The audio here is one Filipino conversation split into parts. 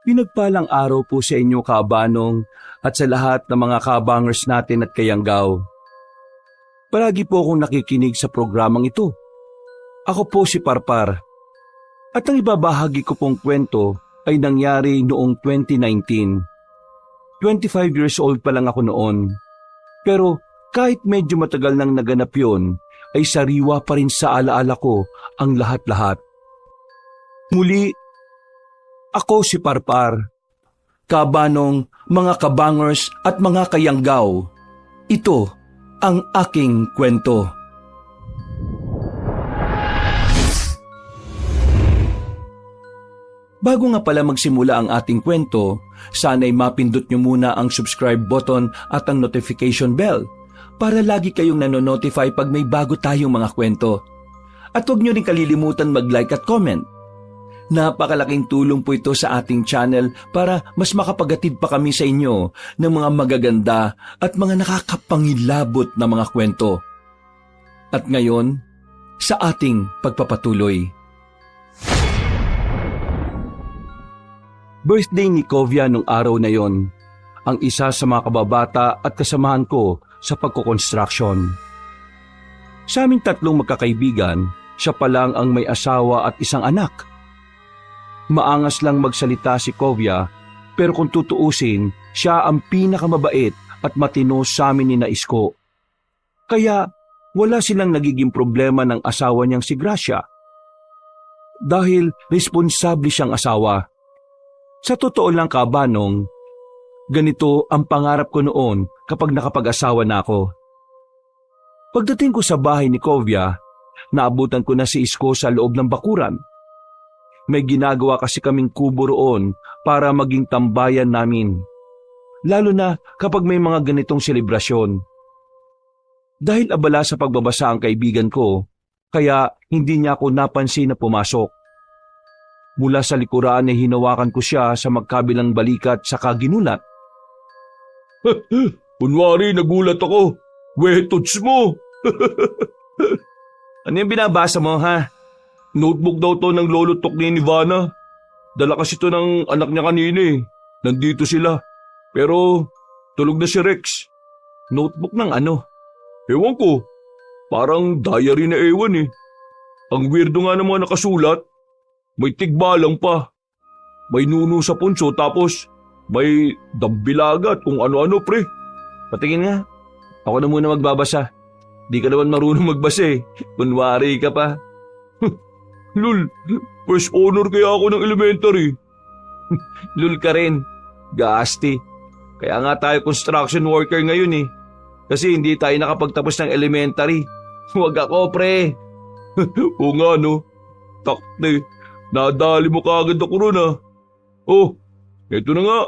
Pinagpalang araw po sa inyo, Kaabanong, at sa lahat ng mga kabangers natin at kayanggaw. Palagi po akong nakikinig sa programang ito. Ako po si Parpar. At ang ibabahagi ko pong kwento ay nangyari noong 2019. 25 years old pa lang ako noon. Pero kahit medyo matagal nang naganap yon, ay sariwa pa rin sa alaala ko ang lahat-lahat. Muli, ako si Parpar. Kaabanong, mga kabangers at mga kayanggaw. Ito ang aking kwento. Bago nga pala magsimula ang ating kwento, sana'y mapindot nyo muna ang subscribe button at ang notification bell para lagi kayong nanonotify pag may bago tayong mga kwento. At huwag nyo rin kalilimutan mag-like at comment. Napakalaking tulong po ito sa ating channel para mas makapagatid pa kami sa inyo ng mga magaganda at mga nakakapangilabot na mga kwento. At ngayon, sa ating pagpapatuloy. Birthday ni Kovia nung araw na yon, ang isa sa mga kababata at kasamahan ko sa pagkukonstruction. Sa aming tatlong magkakaibigan, siya pa lang ang may asawa at isang anak. Maangas lang magsalita si Kovia, pero kung tutuusin, siya ang pinakamabait at matino sa amin ni na Isko. Kaya wala silang nagiging problema ng asawa niyang si Gracia. Dahil responsable siyang asawa. Sa totoo lang, Kaabanong, ganito ang pangarap ko noon kapag nakapag-asawa na ako. Pagdating ko sa bahay ni Kovia, naabutan ko na si Isko sa loob ng bakuran. May ginagawa kasi kaming kubo roon para maging tambayan namin, lalo na kapag may mga ganitong selebrasyon. Dahil abala sa pagbabasa ang kaibigan ko, kaya hindi niya ako napansin na pumasok. Mula sa likuran ay hinawakan ko siya sa magkabilang balikat sa kaginulat. Kunwari nagulat ako. Wetots mo. Ano yung binabasa mo, ha? Notebook daw to ng lolo Tokni ni Vanna. Dala kasi to ng anak niya kanina eh. Nandito sila. Pero tulog na si Rex. Notebook ng ano? Ewan ko. Parang diary na ewan eh. Ang weirdo nga ng mga nakasulat. May tigbalang pa. May nuno sa punso tapos may dambilaga at kung ano-ano pre. Patingin nga. Ako na muna magbabasa. Di ka naman marunong magbasa eh. Kunwari ka pa. Lul, first honor kaya ako ng elementary. Lul ka rin. Gasti. Kaya nga tayo construction worker ngayon eh. Kasi hindi tayo nakapagtapos ng elementary. Huwag ako pre. Oo nga no. Takte. Nadali mo kaagad ako ron ah. Oh, eto na nga.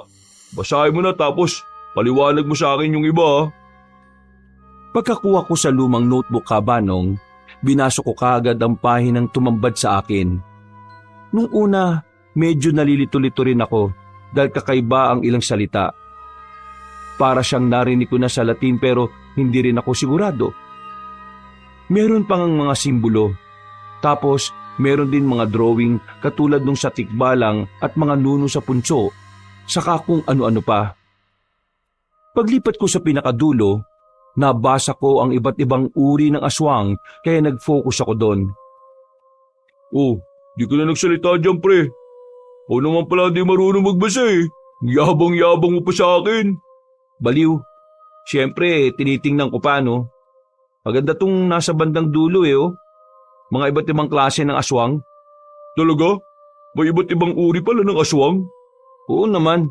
Basahin mo na tapos paliwanag mo sa akin yung iba ah. Pagkakuha ko sa lumang notebook, Kaabanong, binasok ko kaagad ang pahinang tumambad sa akin. Nung una, medyo nalilito-lito rin ako dahil kakaiba ang ilang salita. Para siyang narinig ko na sa Latin pero hindi rin ako sigurado. Meron pang mga simbolo. Tapos, meron din mga drawing katulad nung sa tikbalang at mga nuno sa punso, saka kung ano-ano pa. Paglipat ko sa pinakadulo, nabasa ko ang iba't ibang uri ng aswang kaya nag-focus ako doon. Oh, di ka na nagsalita dyan pre. O naman pala di marunong magbasa eh. Yabang-yabang mo pa sa akin. Baliw. Siyempre, tinitingnan ko pa no. Maganda tong nasa bandang dulo eh oh. Mga iba't ibang klase ng aswang. Talaga? May iba't ibang uri pala ng aswang? Oo naman.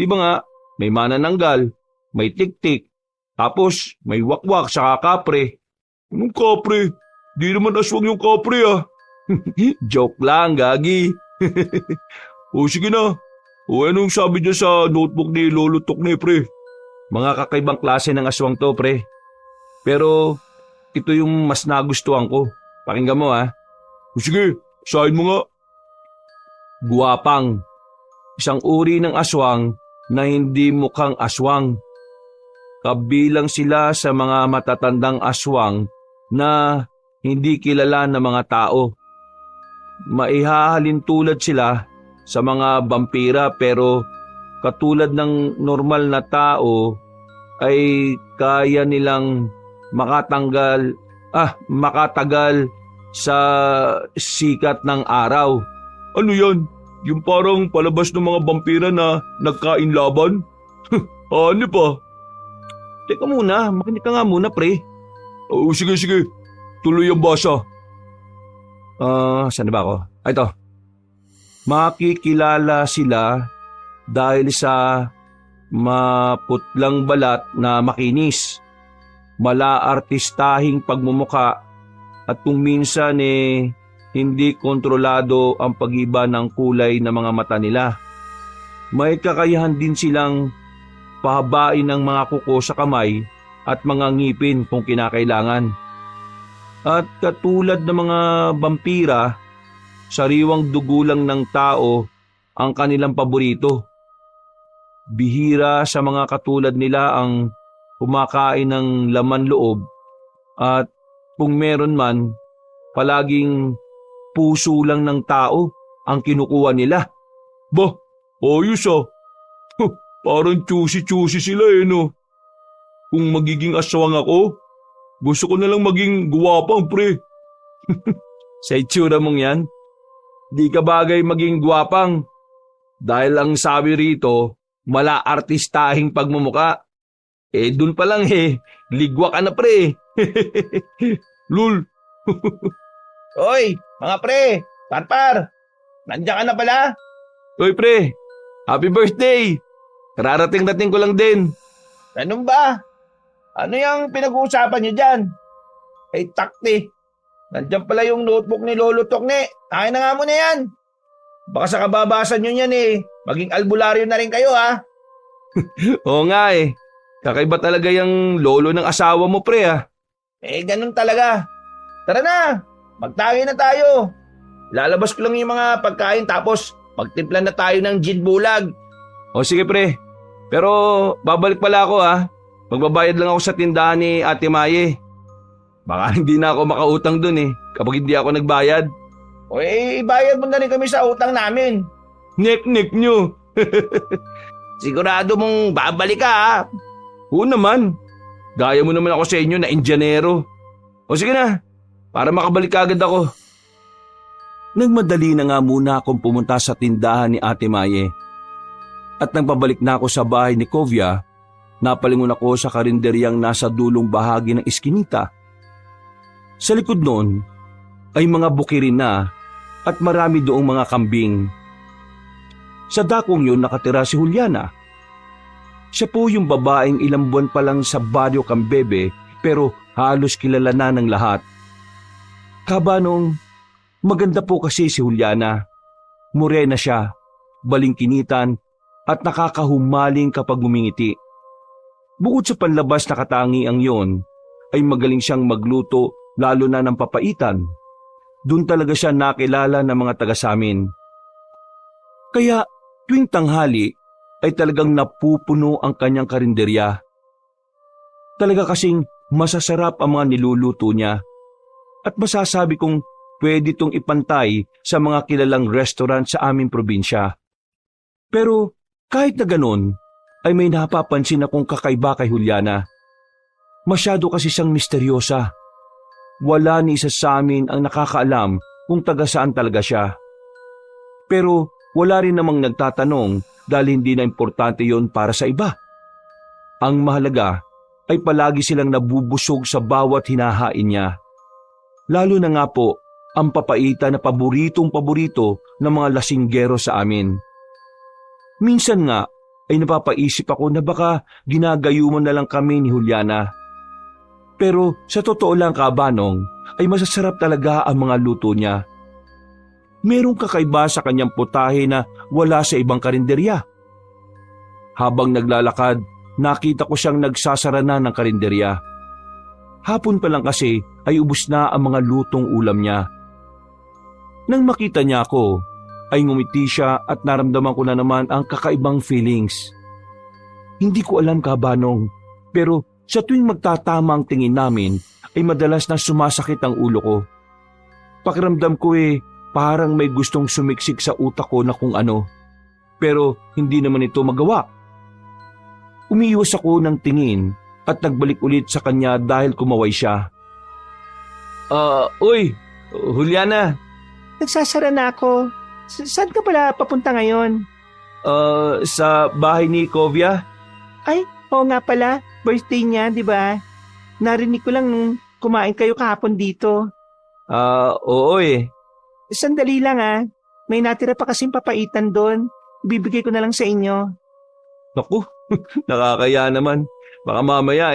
Di ba nga, may manananggal, may tik-tik, tapos may wakwak saka kapre. Anong kapre? Di naman aswang yung kapre ah. Joke lang, gagi. O sige na. O anong sabi dyan sa notebook ni Lolo Tokne pre? Mga kakaibang klase ng aswang to pre. Pero ito yung mas nagustuhan ko. Pakinggan mo ha. Sige, sahin mo nga. Guwapang. Isang uri ng aswang na hindi mukhang aswang. Kabilang sila sa mga matatandang aswang na hindi kilala ng mga tao. Maihahalin tulad sila sa mga vampira pero katulad ng normal na tao ay kaya nilang makatagal sa sikat ng araw. Ano yan? Yung parang palabas ng mga vampira na nagkain laban? Ano pa? Teka muna, makinig ka nga muna, pre. Oo, sige. Tuloy ang basa. Saan na ba ako? Ito. Makikilala sila dahil sa maputlang balat na makinis, malaartistahing pagmumuka, at kung minsan hindi kontrolado ang pag-iba ng kulay ng mga mata nila. May kakayahan din silang pahabain ng mga kuko sa kamay at mga ngipin kung kinakailangan. At katulad ng mga vampira, sariwang dugo lang ng tao ang kanilang paborito. Bihira sa mga katulad nila ang kumakain ng laman loob, at kung meron man, palaging puso lang ng tao ang kinukuha nila. Bah, ayos ah. Parang choosy sila no. Kung magiging aswang ako, gusto ko na lang maging guwapang, pre. Sa itsura mong yan, di ka bagay maging guwapang. Dahil ang sabi rito, mala-artistahing pagmumuka. Dun pa lang ligwa ka na, pre. Lul. Hoy, mga pre, Parpar, nandiyan ka na pala? Oy, pre. Happy birthday. Kararating-dating ko lang din. Ganun ba? Ano yung pinag-uusapan niyo dyan? Takti. Nandiyan pala yung notebook ni Lolo Tokne. Akin na nga muna yan. Baka sa kababasa nyo yan maging albularyo na rin kayo ha. Oo nga Kakaiba talaga yung lolo ng asawa mo, pre Ganun talaga. Tara na, magtangin na tayo. Lalabas ko lang yung mga pagkain tapos magtimpla na tayo ng gin bulag. O sige, pre. Pero babalik pala ako Magbabayad lang ako sa tindahan ni Ate Maye. Baka hindi na ako makautang dun kapag hindi ako nagbayad. O ibayad mo na rin kami sa utang namin. Nek-nek nyo. Sigurado mong babalik ka ha? Oo naman. Gaya mo naman ako sa inyo na Indianero. O sige na, para makabalik agad ako. Nagmadali na nga muna akong pumunta sa tindahan ni Ate Maye. At nang pabalik na ako sa bahay ni Kovia, napalingon ako sa karinderyang nasa dulong bahagi ng iskinita. Sa likod noon ay mga bukirin na at marami doong mga kambing. Sa dakong yun nakatira si Juliana. Siya po yung babaeng ilang buwan pa lang sa Baryo Cambebe pero halos kilala na ng lahat. Kabanong, maganda po kasi si Juliana. Morena siya, balingkinitan at nakakahumaling kapag ngumingiti. Bukod sa panlabas na katangiang yon, ay magaling siyang magluto lalo na ng papaitan. Doon talaga siya nakilala ng mga taga-samin. Kaya tuwing tanghali ay talagang napupuno ang kanyang karinderya. Talaga kasing masasarap ang mga niluluto niya at masasabi kong pwede itong ipantay sa mga kilalang restaurant sa aming probinsya. Pero kahit na ganon, ay may napapansin akong kakaiba kay Juliana. Masyado kasi siyang misteryosa. Wala ni isa sa amin ang nakakaalam kung taga saan talaga siya. Pero wala rin namang nagtatanong dahil hindi na importante yon para sa iba. Ang mahalaga ay palagi silang nabubusog sa bawat hinahain niya. Lalo na nga po ang papaita na paboritong-paborito ng mga lasinggero sa amin. Minsan nga ay napapaisip ako na baka ginagayuman na lang kami ni Juliana. Pero sa totoo lang, Kabanong, ay masasarap talaga ang mga luto niya. Merong kakaiba sa kanyang putahe na wala sa ibang karinderya. Habang naglalakad, nakita ko siyang nagsasara na ng karinderya. Hapon pa lang kasi ay ubos na ang mga lutong ulam niya. Nang makita niya ako, ay ngumiti siya at naramdaman ko na naman ang kakaibang feelings. Hindi ko alam, Kabanong, pero sa tuwing magtatama ang tingin namin ay madalas na sumasakit ang ulo ko. Pakiramdam ko parang may gustong sumiksik sa utak ko na kung ano. Pero hindi naman ito magawa. Umiiwas ako ng tingin at nagbalik ulit sa kanya dahil kumaway siya. Uy, Juliana. Nagsasara na ako. Saan ka pala papunta ngayon? Sa bahay ni Kovia? Ay, oo nga pala. Birthday niya, di ba? Narinig ko lang nung kumain kayo kahapon dito. Oo eh. Sandali lang May natira pa kasing papaitan doon. Ibibigay ko na lang sa inyo. Naku, nakakaya naman. Baka mamaya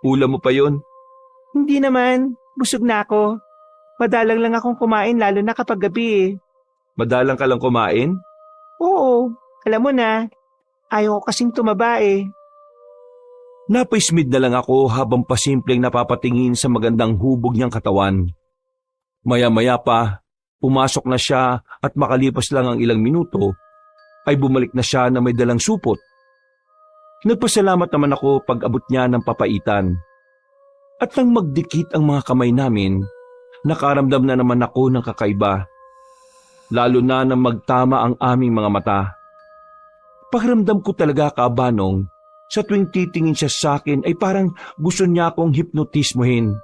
ulam mo pa yon. Hindi naman. Busog na ako. Madalang lang akong kumain lalo na kapag gabi Madalang ka lang kumain? Oo, alam mo na. Ayaw ko kasing tumaba Napaismid na lang ako habang pasimpleng napapatingin sa magandang hubog niyang katawan. Maya-maya pa, pumasok na siya at makalipas lang ang ilang minuto, ay bumalik na siya na may dalang supot. Nagpasalamat naman ako pag abot niya ng papaitan. At nang magdikit ang mga kamay namin, nakaramdam na naman ako ng kakaiba. Lalo na nang magtama ang aming mga mata. Pakiramdam ko talaga, Kabanong, sa tuwing titingin siya sa akin ay parang gusto niya akong hipnotismohin.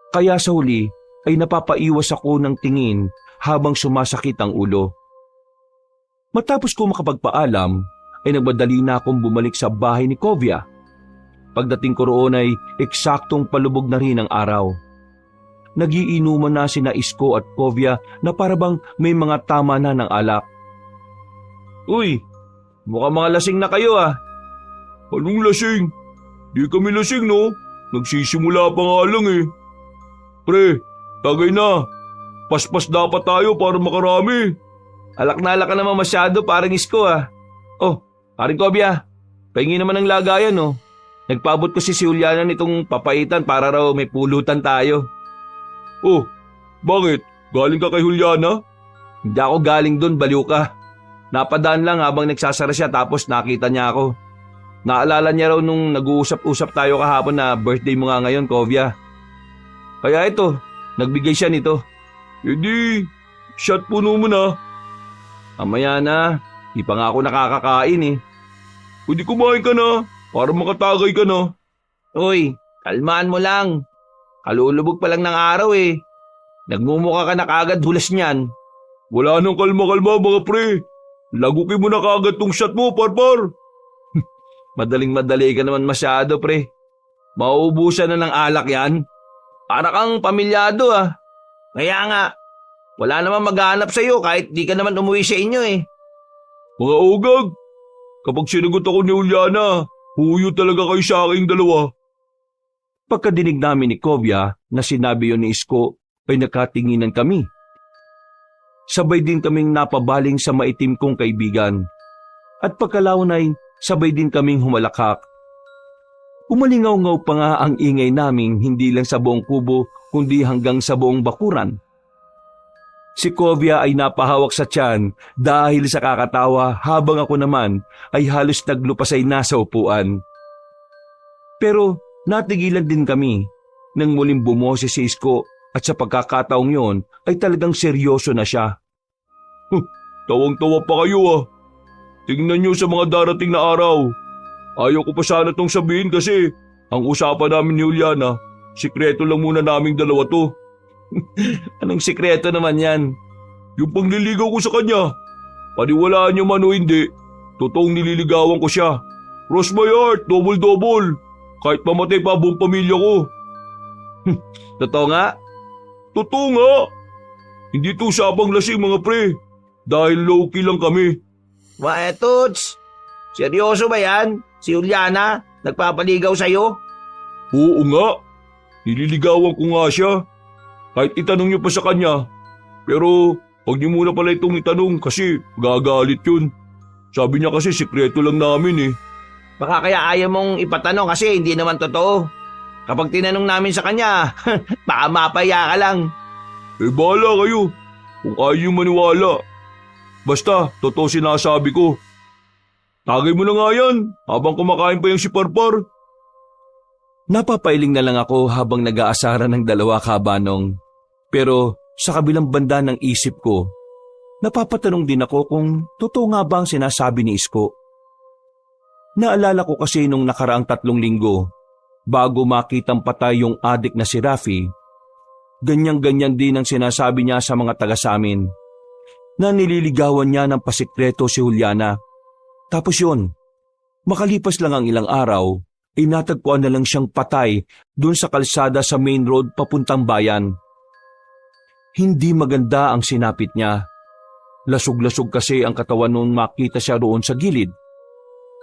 Kaya sa huli ay napapaiwas ako ng tingin habang sumasakit ang ulo. Matapos ko makapagpaalam ay nagbadali na akong bumalik sa bahay ni Kovia. Pagdating ko roon ay eksaktong palubog na rin ang araw. Nagiinuman na sina Isko at Kovia na parabang may mga tama na ng alak. Uy, mukhang mga lasing na kayo Anong lasing? Di kami lasing no? Nagsisimula pa nga lang Pre, tagay na. Paspas dapat tayo para makarami. Alak na alak ka naman masyado parang Isko Oh, paring Kovia, pahingi naman ng lagayan Nagpaabot ko si Juliana nitong papaitan para raw may pulutan tayo. Oh, bakit? Galing ka kay Juliana? Hindi ako galing doon, baliw ka. Napadaan lang habang nagsasara siya tapos nakita niya ako. Naalala niya raw nung nag-uusap-usap tayo kahapon na birthday mo nga ngayon, Kovia. Kaya ito, nagbigay siya nito. Hindi, shot puno mo na. Mamaya na, di pa nga ako nakakakain Pwede kumain ka na, para makatagay ka na. Uy, kalmaan mo lang. Kalulubog pa lang ng araw Nagmumukha ka na kagad hulas niyan. Wala nang kalma-kalma mga pre. Lagukin mo na kagad tong shot mo, parpar. Madaling-madali ka naman masyado, pre. Mauubusan na ng alak yan. Para kang pamilyado Kaya nga, wala naman maghanap sa'yo kahit di ka naman umuwi sa inyo Mga ugag, kapag sinagot ako ni Juliana, huyo talaga kayo sa aking dalawa. Pagkadinig namin ni Kovia na sinabi yon ni Isko ay nakatinginan kami. Sabay din kaming napabaling sa maitim kong kaibigan. At pagkalawon ay sabay din kaming humalakhak. Umalingaw-ngaw pa nga ang ingay naming hindi lang sa buong kubo kundi hanggang sa buong bakuran. Si Kovia ay napahawak sa tiyan dahil sa kakatawa habang ako naman ay halos naglupasay na sa upuan. Pero natigilan din kami nang muling bumoses si Isko at sa pagkakataong yon ay talagang seryoso na siya. Tawang-tawa pa kayo Tingnan niyo sa mga darating na araw. Ayaw ko pa sana itong sabihin kasi ang usapan namin ni Juliana, sikreto lang muna naming dalawa to. Anong sikreto naman yan? Yung pangliligaw ko sa kanya. Paniwalaan niyo man o hindi, totoong nililigawan ko siya. Cross my heart, double-double. Kahit mamatay pa buong pamilya ko. Totoo nga? Totoo nga. Hindi to usapang lasing mga pre. Dahil low-key lang kami. Toots, seryoso ba yan? Si Juliana, nagpapaligaw sa'yo? Oo nga. Nililigawan ko nga siya. Kahit itanong niyo pa sa kanya. Pero huwag niyo muna pala itong itanong kasi gagalit yun. Sabi niya kasi sikreto lang namin Baka kaya ayaw mong ipatanong kasi hindi naman totoo. Kapag tinanong namin sa kanya, baka mapaya ka lang. Bahala kayo. Kung ayaw niyo maniwala. Basta, totoo sinasabi ko. Tagay mo na nga yan, habang kumakain pa yung si Parpar. Napapailing na lang ako habang nag-aasara ng dalawa, Kabanong. Pero Sa kabilang banda ng isip ko, napapatanong din ako kung totoo nga ba ang sinasabi ni Isko. Naalala ko kasi nung nakaraang 3 linggo, bago makitang patay yung adik na si Rafi, ganyan-ganyan din ang sinasabi niya sa mga taga sa amin, na nililigawan niya ng pasikreto si Juliana. Tapos yun, makalipas lang ang ilang araw, ay natagpuan na lang siyang patay dun sa kalsada sa main road papuntang bayan. Hindi maganda ang sinapit niya. Lasog-lasog kasi ang katawan nung makita siya roon sa gilid.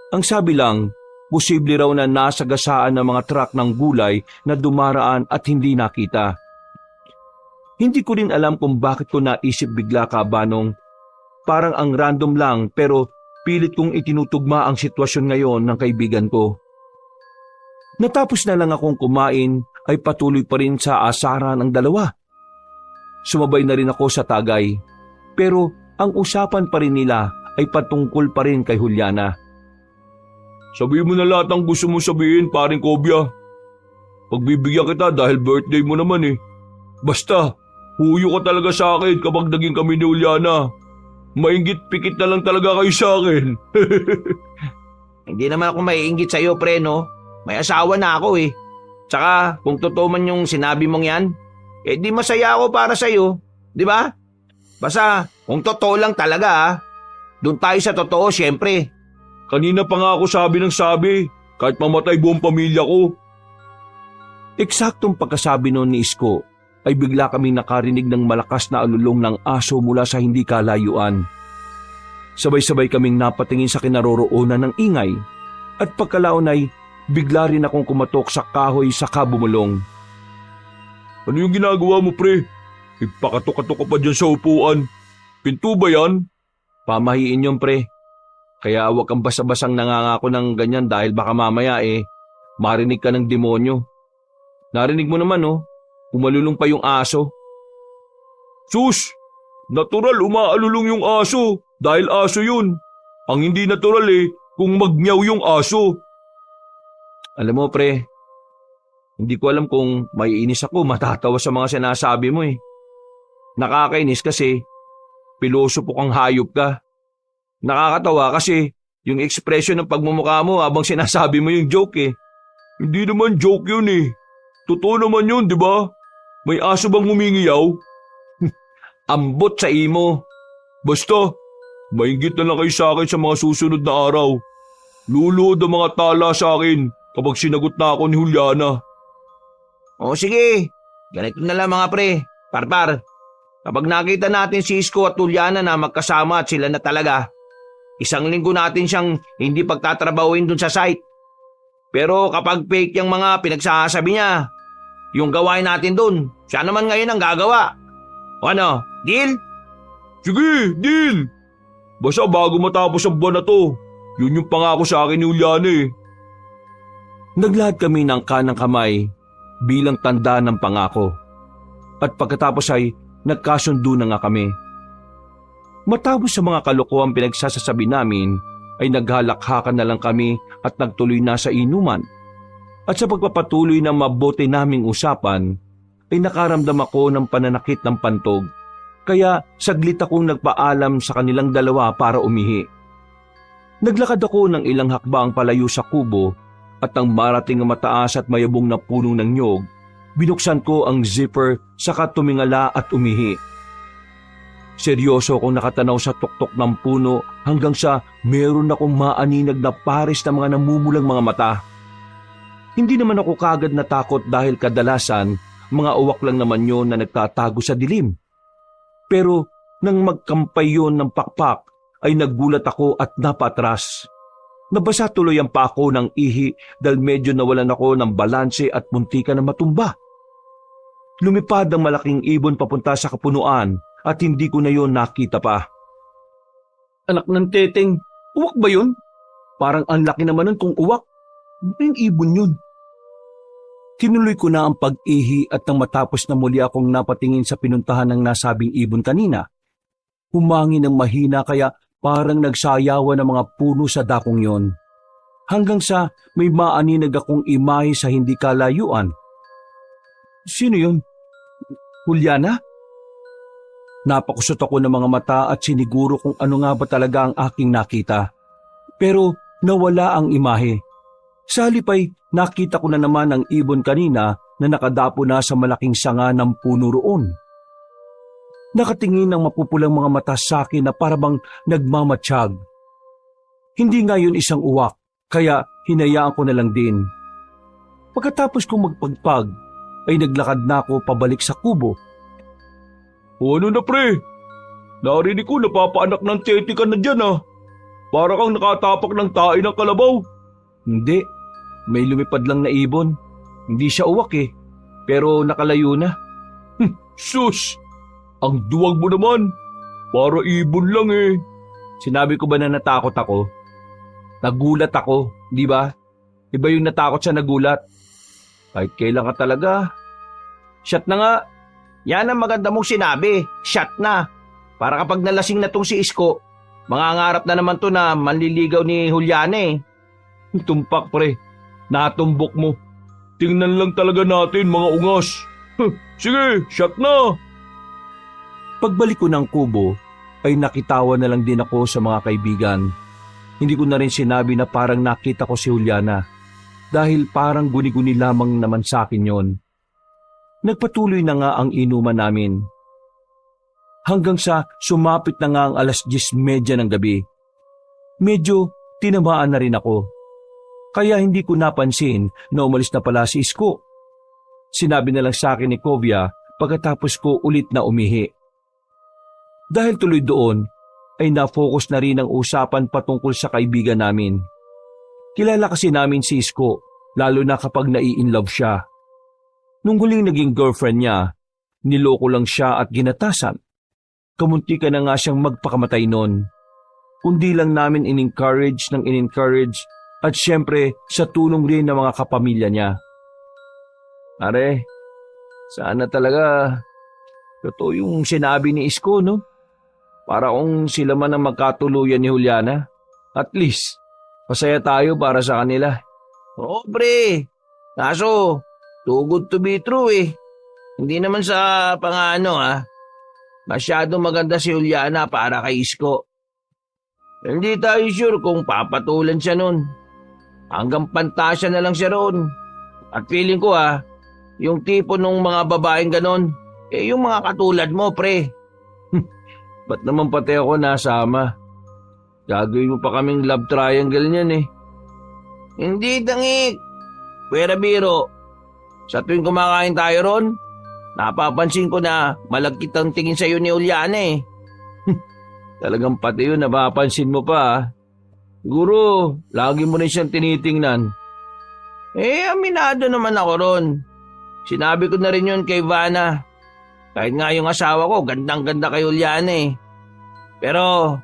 Ang sabi lang, posible raw na nasagasaan ng mga truck ng gulay na dumaraan at hindi nakita. Hindi ko rin alam kung bakit ko naisip bigla Kabanong. Parang ang random lang pero pilit kong itinutugma ang sitwasyon ngayon ng kaibigan ko. Natapos na lang akong kumain ay patuloy pa rin sa asaran ang dalawa. Sumabay na rin ako sa tagay, pero ang usapan pa rin nila ay patungkol pa rin kay Juliana. Sabihin mo na lahat ang gusto mo sabihin, paring Kobya. Pagbibigyan kita dahil birthday mo naman eh. Basta, huyo ka talaga sa akin kapag naging kami ni Juliana. Mainggit pikit na lang talaga kayo sa akin. Hindi naman ako maiinggit sa'yo, pre, no? May asawa na ako eh. Tsaka, kung totoo man yung sinabi mong yan, eh di masaya ako para sa'yo. Di ba? Basta, kung totoo lang talaga doon tayo sa totoo syempre. Kanina pa nga ako sabi ng sabi, kahit mamatay buong pamilya ko. Eksaktong pagkasabi noon ni Isko, ay bigla kaming nakarinig ng malakas na alulong ng aso mula sa hindi kalayuan. Sabay-sabay kaming napatingin sa kinaroroonan ng ingay, at pagkalaon ay bigla rin akong kumatok sa kahoy sa kabumulong. Ano yung ginagawa mo, pre? Ipakatok-katok ka pa dyan sa upuan. Pinto ba yan? Pamahiin yun, pre. Kaya huwag kang basa-basang nangangako ng ganyan dahil baka mamaya marinig ka ng demonyo. Narinig mo naman umalulong pa yung aso. Sus! Natural umaalulong yung aso dahil aso yun. Ang hindi natural kung magmeow yung aso. Alam mo, pre, hindi ko alam kung maiinis ako, matatawa sa mga sinasabi mo . Nakakainis kasi pilosopo kang hayop ka. Nakakatawa kasi yung ekspresyon ng pagmumukha mo habang sinasabi mo yung joke . Hindi naman joke yun . Totoo naman yun, di ba? May aso bang humingiyaw? Ambot sa imo. Basta, mainggit na lang kayo sa akin sa mga susunod na araw. Luluhod ang mga tala sa akin kapag sinagot na ako ni Juliana. O sige, ganito na lang mga pre. Parpar, kapag nakita natin si Isko at Juliana na magkasama at sila na talaga, 1 linggo natin siyang hindi pagtatrabahuin dun sa site. Pero kapag fake yung mga pinagsasabi niya, yung gawain natin dun, siya naman ngayon ang gagawa. O ano, deal? Sige, deal! Basta bago matapos ang buwan na to, yun yung pangako sa akin ni Juliana . Naglahad kami ng kanang kamay bilang tanda ng pangako. At pagkatapos ay nagkasundo na nga kami. Matapos sa mga kalokohang pinagsasasabi namin, ay naghalakhakan na lang kami at nagtuloy na sa inuman. At sa pagpapatuloy ng mabuti naming usapan, ay nakaramdam ako ng pananakit ng pantog. Kaya saglit akong nagpaalam sa kanilang dalawa para umihi. Naglakad ako ng ilang hakbang palayo sa kubo at nang marating ang mataas at mayabong na puno ng nyog, binuksan ko ang zipper saka tumingala at umihi. Seryoso akong nakatanaw sa tuktok ng puno hanggang sa meron akong maaninag na pares na mga namumulang mga mata. Hindi naman ako kagad natakot dahil kadalasan mga uwak lang naman yon na nagtatago sa dilim. Pero nang magkampay yon ng pakpak ay nagulat ako at napatras. Nabasa tuloy ang pako ng ihi dahil medyo nawalan ako ng balanse at muntikan na matumba. Lumipad ang malaking ibon papunta sa kapunuan at hindi ko na yon nakita pa. Anak ng teteng, uwak ba yun? Parang ang laki naman nun kung uwak. Ano yung ibon yun? Tinuloy ko na ang pag-ihi at nang matapos na muli akong napatingin sa pinuntahan ng nasabing ibon kanina. Humangin ng mahina kaya parang nagsayawan ng mga puno sa dakong yon. Hanggang sa may maaninag akong imahe sa hindi kalayuan. Sino yun? Juliana? Napakusot ako ng mga mata at siniguro kung ano nga ba talaga ang aking nakita. Pero nawala ang imahe. Sa halip ay nakita ko na naman ang ibon kanina na nakadapo na sa malaking sanga ng puno roon. Nakatingin ang mapupulang mga mata sa akin na parabang nagmamatsyag. Hindi nga yun isang uwak, kaya hinayaan ko na lang din. Pagkatapos kong magpagpag, ay naglakad na ako pabalik sa kubo. O ano na pre? Narinig ko napapaanak ng teti ka na dyan ah. Para kang nakatapak ng tae ng kalabaw. Hindi, may lumipad lang na ibon. Hindi siya uwak eh, pero nakalayo na. Sus! Ang duwag mo naman. Para ibon lang eh. Sinabi ko ba na natakot ako? Nagulat ako, di ba? Iba yung natakot sa nagulat. Kahit kailan ka talaga. Shot na nga. Yan ang maganda mong sinabi. Shot na. Para kapag nalasing na tong si Isko, mangangarap na naman to na manliligaw ni Juliana eh. Tumpak pre. Natumbok mo. Tingnan lang talaga natin mga ungas. Sige, shot na. Pagbalik ko ng kubo, ay nakitawa na lang din ako sa mga kaibigan. Hindi ko na rin sinabi na parang nakita ko si Juliana dahil parang guni-guni lamang naman sa akin yon. Nagpatuloy na nga ang inuman namin. Hanggang sa sumapit na nga ang 10:30 ng gabi. Medyo tinamaan na rin ako. Kaya hindi ko napansin na umalis na pala si Isko. Sinabi na lang sa akin ni Kovia pagkatapos ko ulit na umihi. Dahil tuloy doon, ay na-focus na rin ang usapan patungkol sa kaibigan namin. Kilala kasi namin si Isko, lalo na kapag nai-inlove siya. Nung huling naging girlfriend niya, niloko lang siya at ginatasan. Kamunti ka na nga siyang magpakamatay noon. Kundi lang namin in-encourage at syempre sa tulong rin ng mga kapamilya niya. Are, sana talaga totoo yung sinabi ni Isko, no? Para kung sila man ang magkatuluyan ni Juliana, at least, masaya tayo para sa kanila. Oo pre. Kaso, too good to be true eh. Hindi naman sa pangano ah. Masyado maganda si Juliana para kay Isko. Hindi tayo sure kung papatulan siya nun. Hanggang pantasya na lang siya roon. At feeling ko yung tipo nung mga babaeng ganon, yung mga katulad mo pre. Ba't naman pati ako nasama? Gagawin mo pa kaming love triangle niyan eh. Hindi dangik. Pwera biro. Sa tuwing kumakain tayo ron, napapansin ko na malagkit ang tingin sa'yo ni Juliana eh. Talagang pati yun napapansin mo pa ah. Siguro, lagi mo rin siyang tinitingnan. Aminado naman ako ron. Sinabi ko na rin yun kay Vanna. Kahit nga yung asawa ko, gandang-ganda kay Juliana eh. Pero,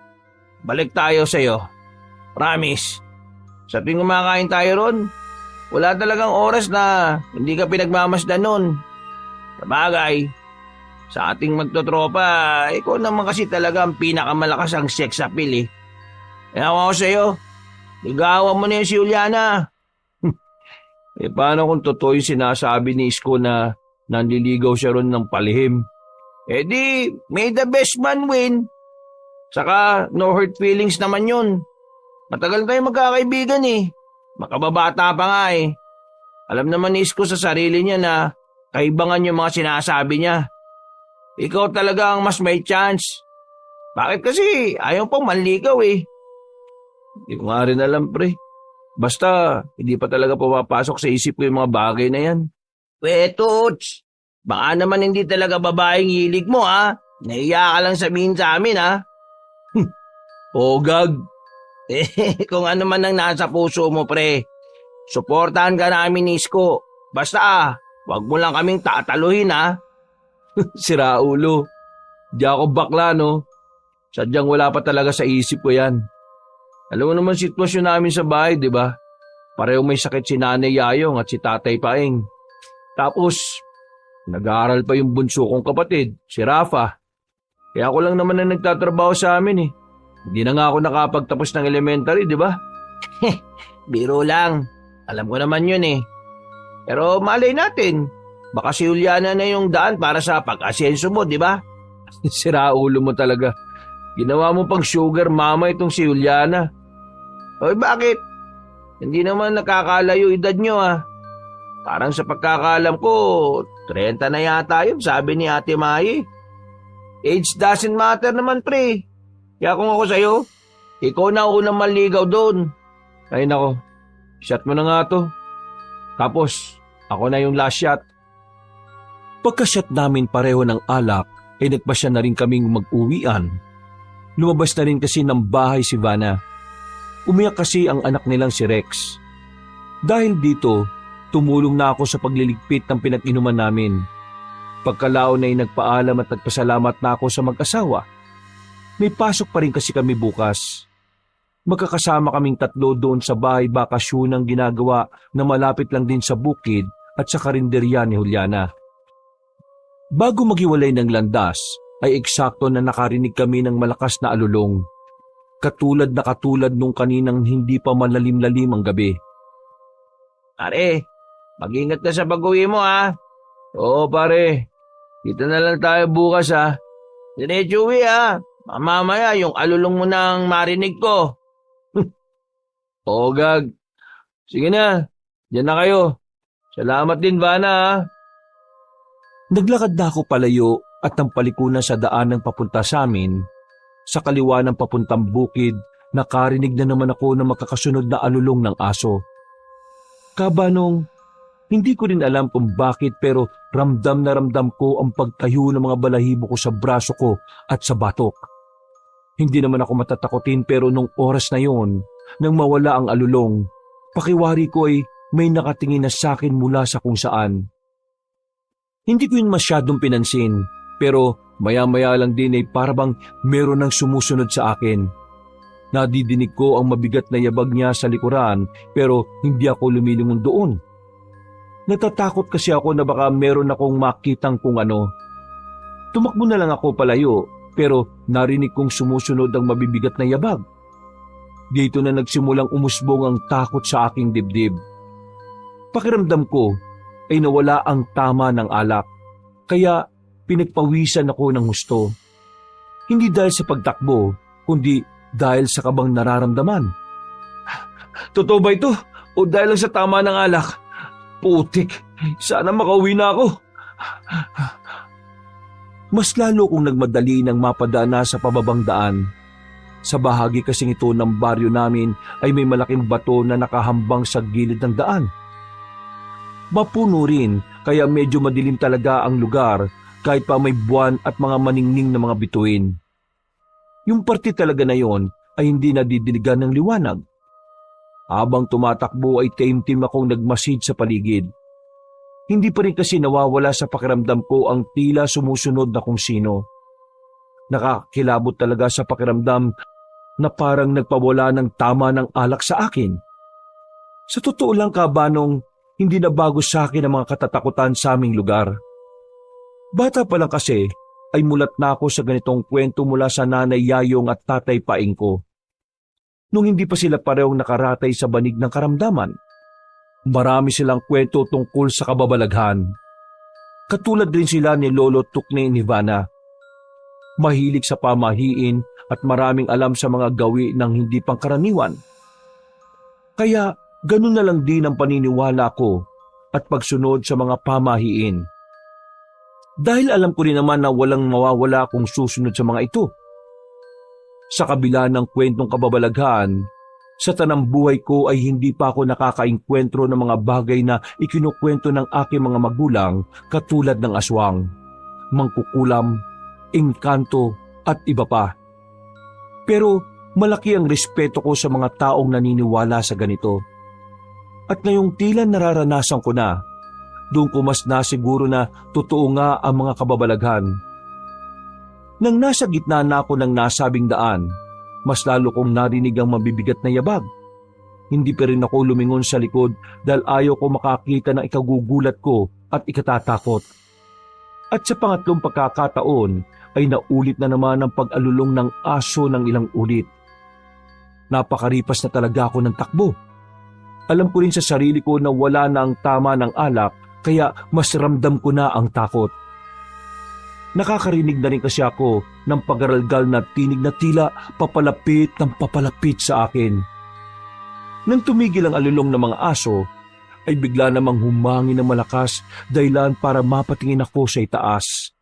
balik tayo sa'yo. Promise. Sa tuwing kumakain tayo ron, wala talagang oras na hindi ka pinagmamasdan nun. Sabagay, sa ating magtotropa, ikaw naman kasi talaga ang pinakamalakas ang sex appeal eh. Kaya ako sa'yo, ligawan mo na yun si Juliana. Paano kung totoo yung sinasabi ni Isko na nanliligaw siya ron ng palihim? Di, may the best man win. Saka, no hurt feelings naman yun. Matagal tayo magkakaibigan eh. Makababata pa nga eh. Alam naman ni Isko sa sarili niya na kaibangan yung mga sinasabi niya. Ikaw talaga ang mas may chance. Bakit kasi ayaw pang manligaw eh? Hindi ko nga rin alam pre. Basta, hindi pa talaga pumapasok sa isip ko yung mga bagay na yan. Wetuts, baka naman hindi talaga babaeng hilig mo ha. Nahiya ka lang sabihin sa amin ha. Gag. Kung ano man ang nasa puso mo pre, suportahan ka namin ni Isko. Basta wag mo lang kaming tataluhin ha. Sira ulo. Di ako bakla no. Sadyang wala pa talaga sa isip ko yan. Alam mo naman sitwasyon namin sa bahay, di ba? Pareho may sakit si Nanay Yayong at si Tatay Paeng. Tapos, nag-aaral pa yung bunso kong kapatid, si Rafa. Kaya ako lang naman na nagtatrabaho sa amin eh. Hindi na nga ako nakapagtapos ng elementary, di ba? Biro lang. Alam ko naman yun eh. Pero malay natin, baka si Juliana na yung daan para sa pag-asenso mo, di ba? Sira ulo mo talaga. Ginawa mo pang sugar mama itong si Juliana. Oy, bakit? Hindi naman nakakalayo edad nyo Parang sa pagkakalam ko, 30 na yata yun, sabi ni Ate Mai. Age doesn't matter naman, pre. Kaya kung ako sa'yo, ikaw na unang maligaw doon. Ay nako, shot mo na nga to. Tapos, ako na yung last shot. Pagka-shot namin pareho ng alak, ay nagpasya na rin kaming mag-uwian. Lumabas na rin kasi ng bahay si Vanna. Umiyak kasi ang anak nilang si Rex. Dahil dito, tumulong na ako sa pagliligpit ng pinag-inuman namin. Pagkalaon ay nagpaalam at nagpasalamat na ako sa mag-asawa. May pasok pa rin kasi kami bukas. Magkakasama kaming 3 doon sa bahay bakasyon ang ginagawa na malapit lang din sa bukid at sa karinderya ni Juliana. Bago maghiwalay ng landas, ay eksakto na nakarinig kami ng malakas na alulong. Katulad nung kaninang hindi pa malalim-lalim ang gabi. Pare, mag-ingat ka sa pag-uwi mo Oo pare, kita na lang tayo bukas Diretso uwi Mamaya yung alulong mo nang marinig ko. Oo gag. Sige na, dyan na kayo. Salamat din Vanna Naglakad na ako palayo at nang palikunan sa daan ng papunta sa amin. Sa kaliwa ng papuntang bukid, nakarinig na naman ako ng makakasunod na alulong ng aso. Kabanong, hindi ko rin alam kung bakit pero ramdam na ramdam ko ang pagtayo ng mga balahibo ko sa braso ko at sa batok. Hindi naman ako matatakotin pero nung oras na yon, nang mawala ang alulong, pakiwari ko ay may nakatingin na sa akin mula sa kung saan. Hindi ko yun masyadong pinansin, pero maya-maya lang din ay parabang meron ng sumusunod sa akin. Nadidinig ko ang mabigat na yabag niya sa likuran pero hindi ako lumilingon doon. Natatakot kasi ako na baka meron akong makitang kung ano. Tumakbo na lang ako palayo pero narinig kong sumusunod ang mabibigat na yabag. Dito na nagsimulang umusbong ang takot sa aking dibdib. Pakiramdam ko ay nawala ang tama ng alak, kaya pinagpawisan ako ng husto. Hindi dahil sa pagtakbo, kundi dahil sa kabang nararamdaman. Totoo ba ito? O dahil lang sa tama ng alak? Putik, sana makauwi na ako. Mas lalo kong nagmadali nang mapadana sa pababang daan. Sa bahagi kasing ito ng baryo namin ay may malaking bato na nakahambang sa gilid ng daan. Mapuno rin kaya medyo madilim talaga ang lugar kahit pa may buwan at mga maningning na mga bituin. Yung parte talaga na yon ay hindi nadidiligan ng liwanag. Habang tumatakbo ay taimtim akong nagmasid sa paligid. Hindi pa rin kasi nawawala sa pakiramdam ko ang tila sumusunod na kung sino. Nakakilabot talaga sa pakiramdam na parang nagpawala ng tama ng alak sa akin. Sa totoo lang Kabanong, hindi na bago sa akin ang mga katatakutan sa aming lugar. Bata pa lang kasi ay mulat na ako sa ganitong kwento mula sa nanay Yayong at tatay Paing ko. Nung hindi pa sila parehong nakaratay sa banig ng karamdaman, marami silang kwento tungkol sa kababalaghan. Katulad din sila ni Lolo Tukne ni Vanna. Mahilig sa pamahiin at maraming alam sa mga gawi ng hindi pangkaraniwan. Kaya ganun na lang din ang paniniwala ko at pagsunod sa mga pamahiin. Dahil alam ko rin naman na walang mawawala kung susunod sa mga ito. Sa kabila ng kwentong kababalaghan, sa tanang buhay ko ay hindi pa ako nakakaengkwentro ng mga bagay na ikinukwento ng aking mga magulang katulad ng aswang, mangkukulam, engkanto at iba pa. Pero malaki ang respeto ko sa mga taong naniniwala sa ganito. At ngayong tila nararanasan ko na, doon ko mas nasiguro na totoo nga ang mga kababalaghan. Nang nasa gitna na ako ng nasabing daan, mas lalo kong narinig ang mabibigat na yabag. Hindi pa rin ako lumingon sa likod dahil ayaw ko makakita ng ikagugulat ko at ikatatakot. At sa pangatlong pagkakataon ay naulit na naman ang pag-alulong ng aso ng ilang ulit. Napakaripas na talaga ako ng takbo. Alam ko rin sa sarili ko na wala na ang tama ng alak kaya mas ramdam ko na ang takot. Nakakarinig na rin kasi ako ng pagaralgal na tinig na tila papalapit ng papalapit sa akin. Nang tumigil ang alulong ng mga aso, ay bigla namang humangin ng malakas dahilan para mapatingin ako sa itaas.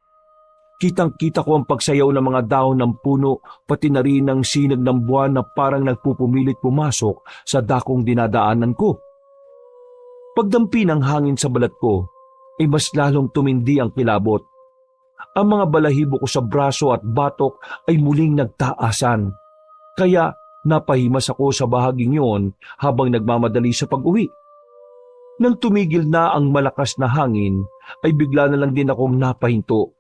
Kitang-kita ko ang pagsayaw ng mga dahon ng puno pati na rin ang sinag ng buwan na parang nagpupumilit pumasok sa dakong dinadaanan ko. Pagdampi ng hangin sa balat ko, ay mas lalong tumindi ang kilabot. Ang mga balahibo ko sa braso at batok ay muling nagtaasan. Kaya napahimas ako sa bahaging yon habang nagmamadali sa pag-uwi. Nang tumigil na ang malakas na hangin, ay bigla na lang din akong napahinto.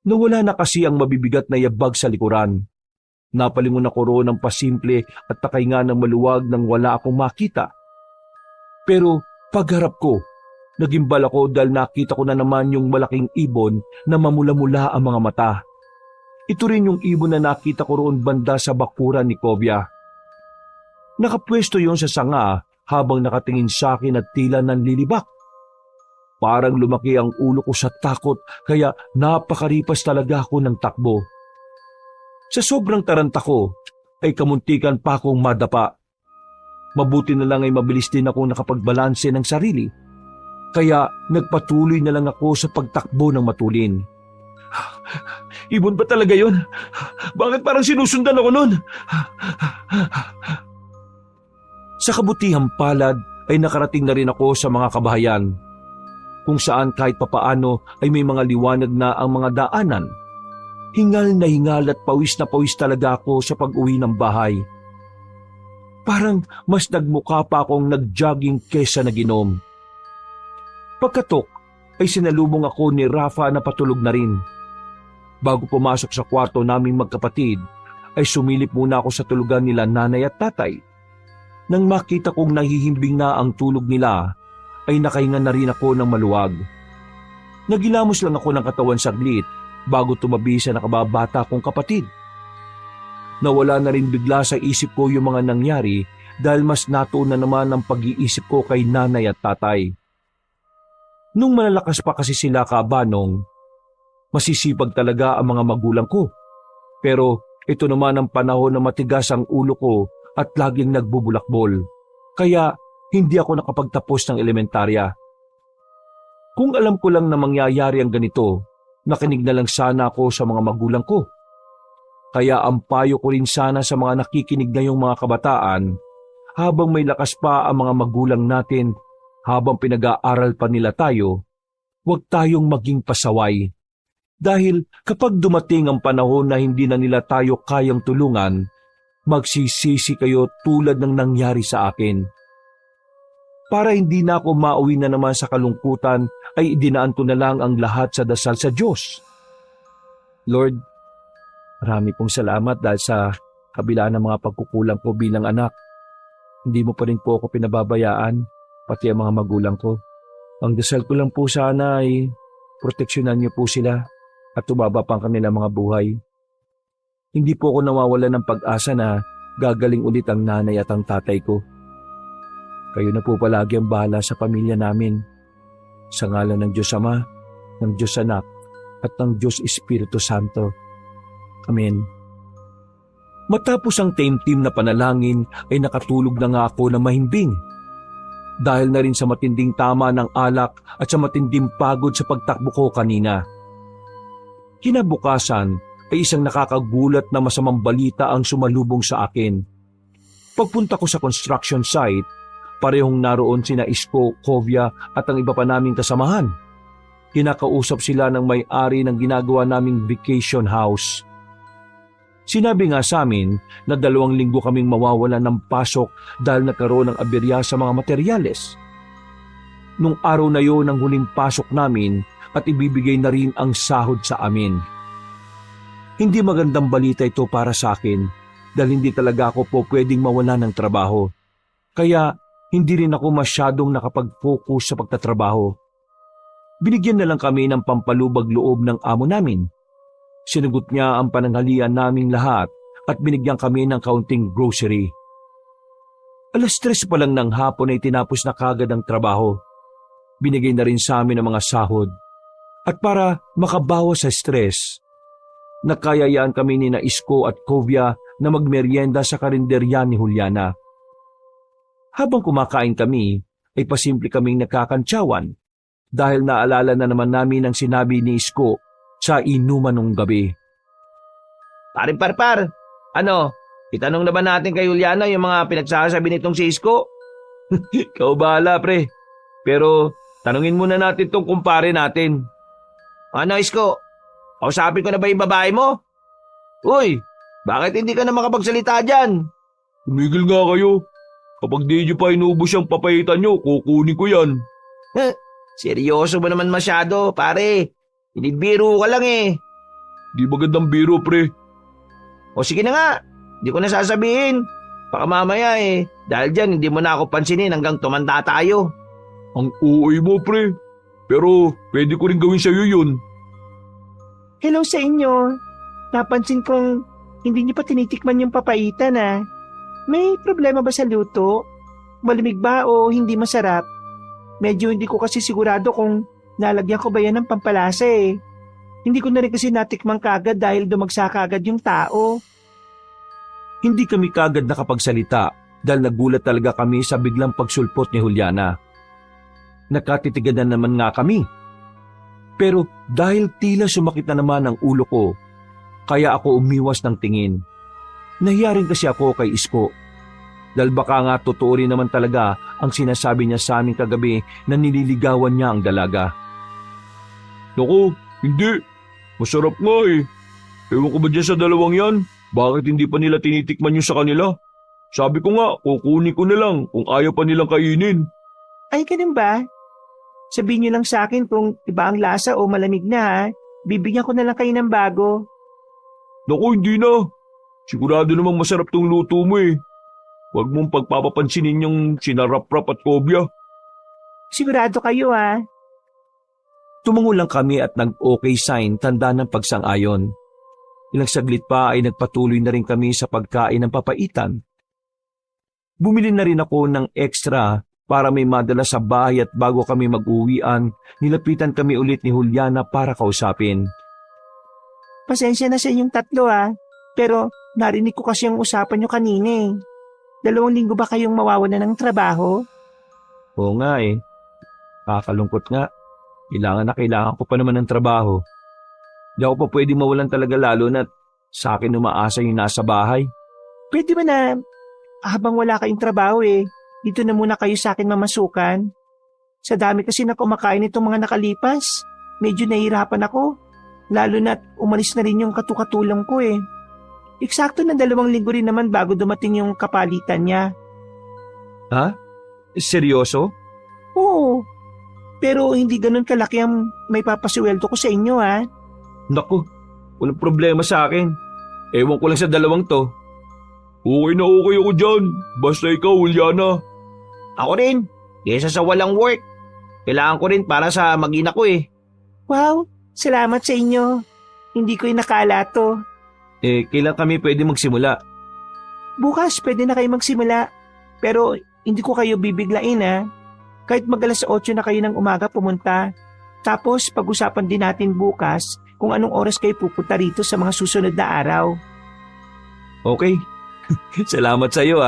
Nawala na kasi ang mabibigat na yabag sa likuran. Napalingon ako roon ng pasimple at takaynga ng maluwag nang wala akong makita. Pero pagharap ko, nagimbal ako dahil nakita ko na naman yung malaking ibon na mamula-mula ang mga mata. Ito rin yung ibon na nakita ko roon banda sa bakuran ni Kovia. Nakapwesto yon sa sanga habang nakatingin sa akin at tila nanlilibak. Parang lumaki ang ulo ko sa takot kaya napakaripas talaga ako ng takbo. Sa sobrang taranta ko ay kamuntikan pa akong madapa. Mabuti na lang ay mabilis din akong nakapagbalanse ng sarili. Kaya nagpatuloy na lang ako sa pagtakbo ng matulin. Ibon ba talaga yon? Bakit parang sinusundan ako nun? Sa kabutihang palad ay nakarating na rin ako sa mga kabahayan, kung saan kahit papaano ay may mga liwanag na ang mga daanan. Hingal na hingal at pawis na pawis talaga ako sa pag-uwi ng bahay. Parang mas nagmukha pa akong nag-jogging kesa naginom. Pagkatok ay sinalubong ako ni Rafa na patulog na rin. Bago pumasok sa kwarto naming magkapatid, ay sumilip muna ako sa tulugan nila nanay at tatay. Nang makita kong nahihimbing na ang tulog nila, ay nakahinga na rin ako ng maluwag. Nagilamos lang ako ng katawan saglit bago tumabi sa nakababata kong kapatid. Nawala na rin bigla sa isip ko yung mga nangyari dahil mas natuon na naman ang pag-iisip ko kay nanay at tatay. Nung malalakas pa kasi sila kabanong, masisipag talaga ang mga magulang ko. Pero ito naman ang panahon na matigas ang ulo ko at laging nagbubulakbol. Kaya hindi ako nakapagtapos ng elementarya. Kung alam ko lang na mangyayari ang ganito, nakinig na lang sana ako sa mga magulang ko. Kaya ang payo ko rin sana sa mga nakikinig ngayong mga kabataan, habang may lakas pa ang mga magulang natin, habang pinag-aaral pa nila tayo, huwag tayong maging pasaway. Dahil kapag dumating ang panahon na hindi na nila tayo kayang tulungan, magsisisi kayo tulad ng nangyari sa akin. Para hindi na ako mauwi na naman sa kalungkutan, ay idinaan ko na lang ang lahat sa dasal sa Diyos. Lord, marami pong salamat dahil sa kabila ng mga pagkukulang ko bilang anak. Hindi mo pa rin po ako pinababayaan, pati ang mga magulang ko. Ang dasal ko lang po sana ay proteksyonan niyo po sila at tumaba pa ang kanilang mga buhay. Hindi po ako nawawala ng pag-asa na gagaling ulit ang nanay at ang tatay ko. Kayo na po palagi ang bahala sa pamilya namin. Sa ngalan ng Diyos Ama, ng Diyos Anak, at ng Diyos Espiritu Santo. Amen. Matapos ang taimtim na panalangin ay nakatulog na nga ako na mahimbing. Dahil na rin sa matinding tama ng alak at sa matinding pagod sa pagtakbo ko kanina. Kinabukasan ay isang nakakagulat na masamang balita ang sumalubong sa akin. Pagpunta ko sa construction site, parehong naroon sina Isko, Kovia at ang iba pa naming kasamahan. Kinakausap sila ng may-ari ng ginagawa naming vacation house. Sinabi nga sa amin na 2 linggo kaming mawawalan ng pasok dahil nagkaroon ng aberya sa mga materyales. Nung araw na yon ang huling pasok namin at ibibigay na rin ang sahod sa amin. Hindi magandang balita ito para sa akin dahil hindi talaga ako po pwedeng mawala ng trabaho. Kaya hindi rin ako masyadong nakapag-focus sa pagtatrabaho. Binigyan na lang kami ng pampalubag loob ng amo namin. Sinagot niya ang pananghalian naming lahat at binigyan kami ng kaunting grocery. 3:00 pa lang ng hapon ay tinapos na kagad ang trabaho. Binigay na rin sa amin ang mga sahod. At para makabawas sa stress, nakayayaan kami ni na Isko at Kovia na magmeryenda sa karinderya ni Juliana. Habang kumakain kami, ay pasimple kaming nakakantsawan dahil naalala na naman namin ang sinabi ni Isko sa inuman nung gabi. Paring Parpar, itanong na ba natin kay Juliana yung mga pinagsasabi nitong si Isko? Ikaw bahala, pre. Pero tanungin muna natin tong kumpare natin. Ano, Isko? Kausapin ko na ba yung babae mo? Uy, bakit hindi ka na makapagsalita dyan? Tumigil nga kayo. Kapag di nyo pa inubos yung papaitan nyo, kukunin ko yan. Seryoso mo naman masyado, pare. Binibiro ka lang eh. Di magandang biro, pre. O sige na nga, di ko na sasabihin. Baka mamaya dahil dyan hindi mo na ako pansinin hanggang tumanda tayo. Ang uoy mo, pre. Pero pwede ko rin gawin sa'yo yun. Hello sa inyo. Napansin kong hindi niyo pa tinitikman yung papaitan May problema ba sa luto? Malamig ba o hindi masarap? Medyo hindi ko kasi sigurado kung nalagyan ko ba yan ng pampalasa Hindi ko na rin kasi natikman kagad dahil dumagsa kagad yung tao. Hindi kami kagad nakapagsalita dahil nagulat talaga kami sa biglang pagsulpot ni Juliana. Nakatitigan na naman nga kami. Pero dahil tila sumakit na naman ang ulo ko, kaya ako umiwas ng tingin. Nahiya rin kasi ako kay Isko. Dahil baka nga totoo rin naman talaga ang sinasabi niya sa amin kagabi na nililigawan niya ang dalaga. Naku, hindi. Masarap nga Ewan ko ba dyan sa dalawang yan? Bakit hindi pa nila tinitikman yung sa kanila? Sabi ko nga, kukunin ko na lang kung ayaw pa nilang kainin. Ay, ganun ba? Sabihin niyo lang sa akin kung iba ang lasa o malamig na Bibigyan ko na lang kayo ng bago. Naku, hindi na. Sigurado namang masarap tong luto mo Huwag mong pagpapapansinin yung sinarap-rap at kobya. Sigurado kayo Tumango lang kami at nag-okay sign tanda ng pagsang-ayon. Ilang saglit pa ay nagpatuloy na rin kami sa pagkain ng papaitan. Bumili na rin ako ng extra para may madala sa bahay at bago kami mag-uwian, nilapitan kami ulit ni Juliana para kausapin. Pasensya na sa inyong tatlo pero narinig ko kasi ang usapan nyo kanina 2 linggo ba kayong mawawalan ng trabaho? Oo nga Kakalungkot nga. Kailangan ko pa naman ng trabaho. Di ako pa pwede mawalan talaga lalo na't sa akin umaasa yung nasa bahay. Pwede ba na habang wala kayong trabaho dito na muna kayo sa akin mamasukan? Sa dami kasi na kumakain itong mga nakalipas, medyo nahihirapan ako. Lalo na't umalis na rin yung katukatulong ko Eksakto na 2 linggo rin naman bago dumating yung kapalitan niya. Ha? Seryoso? Oo. Pero hindi ganun kalaki ang may papasweldo ko sa inyo Naku, walang problema sa akin. Ewan ko lang sa dalawang to. Okay na okay ako dyan. Basta ikaw, Juliana. Ako rin. Kesa sa walang work. Kailangan ko rin para sa mag-ina ko Wow, salamat sa inyo. Hindi ko inakala to. Kailan kami pwede magsimula? Bukas pwede na kayo magsimula. Pero hindi ko kayo bibiglain Kahit mag-alas 8 na kayo ng umaga pumunta. Tapos pag-usapan din natin bukas kung anong oras kayo pupunta rito sa mga susunod na araw. Okay. Salamat sa iyo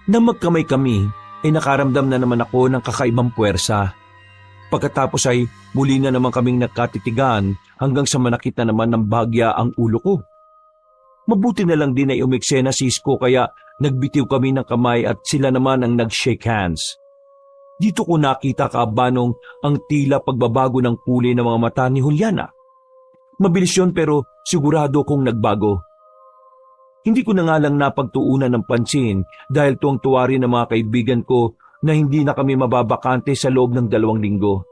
Nang magkamay kami, ay nakaramdam na naman ako ng kakaibang puwersa. Pagkatapos ay muli na naman kaming nakatitigan hanggang sa manakit na naman ng bahagya ang ulo ko. Mabuti na lang din ay umiksena si Isko kaya nagbitiw kami ng kamay at sila naman ang nag-shake hands. Dito ko nakita kaabanong ang tila pagbabago ng kulay ng mga mata ni Juliana. Mabilis yun pero sigurado kong nagbago. Hindi ko na nga lang napagtuunan ng pansin dahil tuwang-tuwa rin ng mga kaibigan ko na hindi na kami mababakante sa loob ng 2 linggo.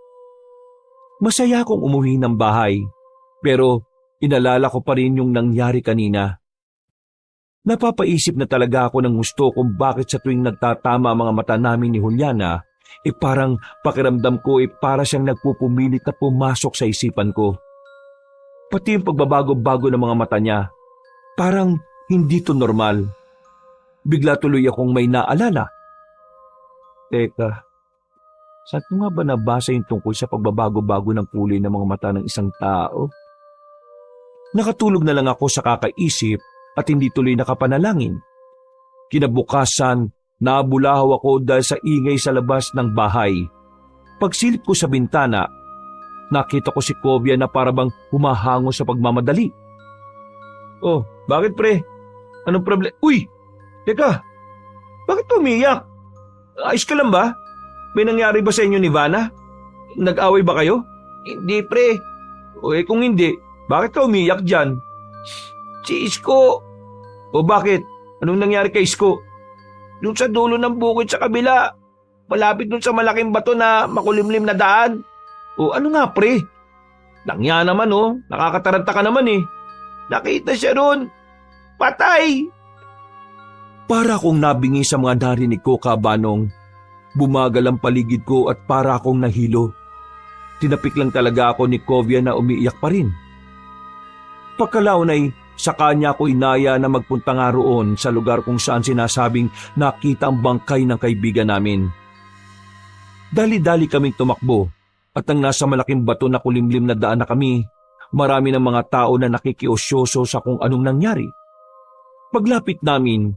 Masaya akong umuwi ng bahay pero inalala ko pa rin yung nangyari kanina. Napapaisip na talaga ako ng gusto kung bakit sa tuwing nagtatama ang mga mata namin ni Juliana, parang pakiramdam ko para siyang nagpupumilit na pumasok sa isipan ko. Pati yung pagbabago-bago ng mga mata niya, parang hindi to normal. Bigla tuloy akong may naalala. Teka, Saan ko nga ba nabasa yung tungkol sa pagbabago-bago ng kulay ng mga mata ng isang tao? Nakatulog na lang ako sa kakaisip at hindi tuloy nakapanalangin. Kinabukasan, nabulahaw ako dahil sa ingay sa labas ng bahay. Pagsilip ko sa bintana, nakita ko si Kovia na parabang humahango sa pagmamadali. Oh, bakit pre? Anong problema? Uy! Teka! Bakit umiyak? Ayos ka lang ba? May nangyari ba sa inyo ni Vanna? Nag-away ba kayo? Hindi pre. O kung hindi, bakit ka umiyak dyan? Si Isko. O bakit? Anong nangyari kay Isko? Doon sa dulo ng bukid sa kabila. Malapit doon sa malaking bato na makulimlim na daan. O ano nga pre? Langya naman nakakataranta ka naman eh. Nakita siya ron. Patay! Para akong nabingi sa mga narinig ko, Kabanong. Bumagal ang paligid ko at para akong nahilo. Tinapik lang talaga ako ni Kovia na umiiyak pa rin. Pagkalaon ay sa kanya ako inaya na magpunta nga roon sa lugar kung saan sinasabing nakita ang bangkay ng kaibigan namin. Dali-dali kaming tumakbo at ang nasa malaking bato na kulimlim na daan na kami, marami ng mga tao na nakikiosyoso sa kung anong nangyari. Paglapit namin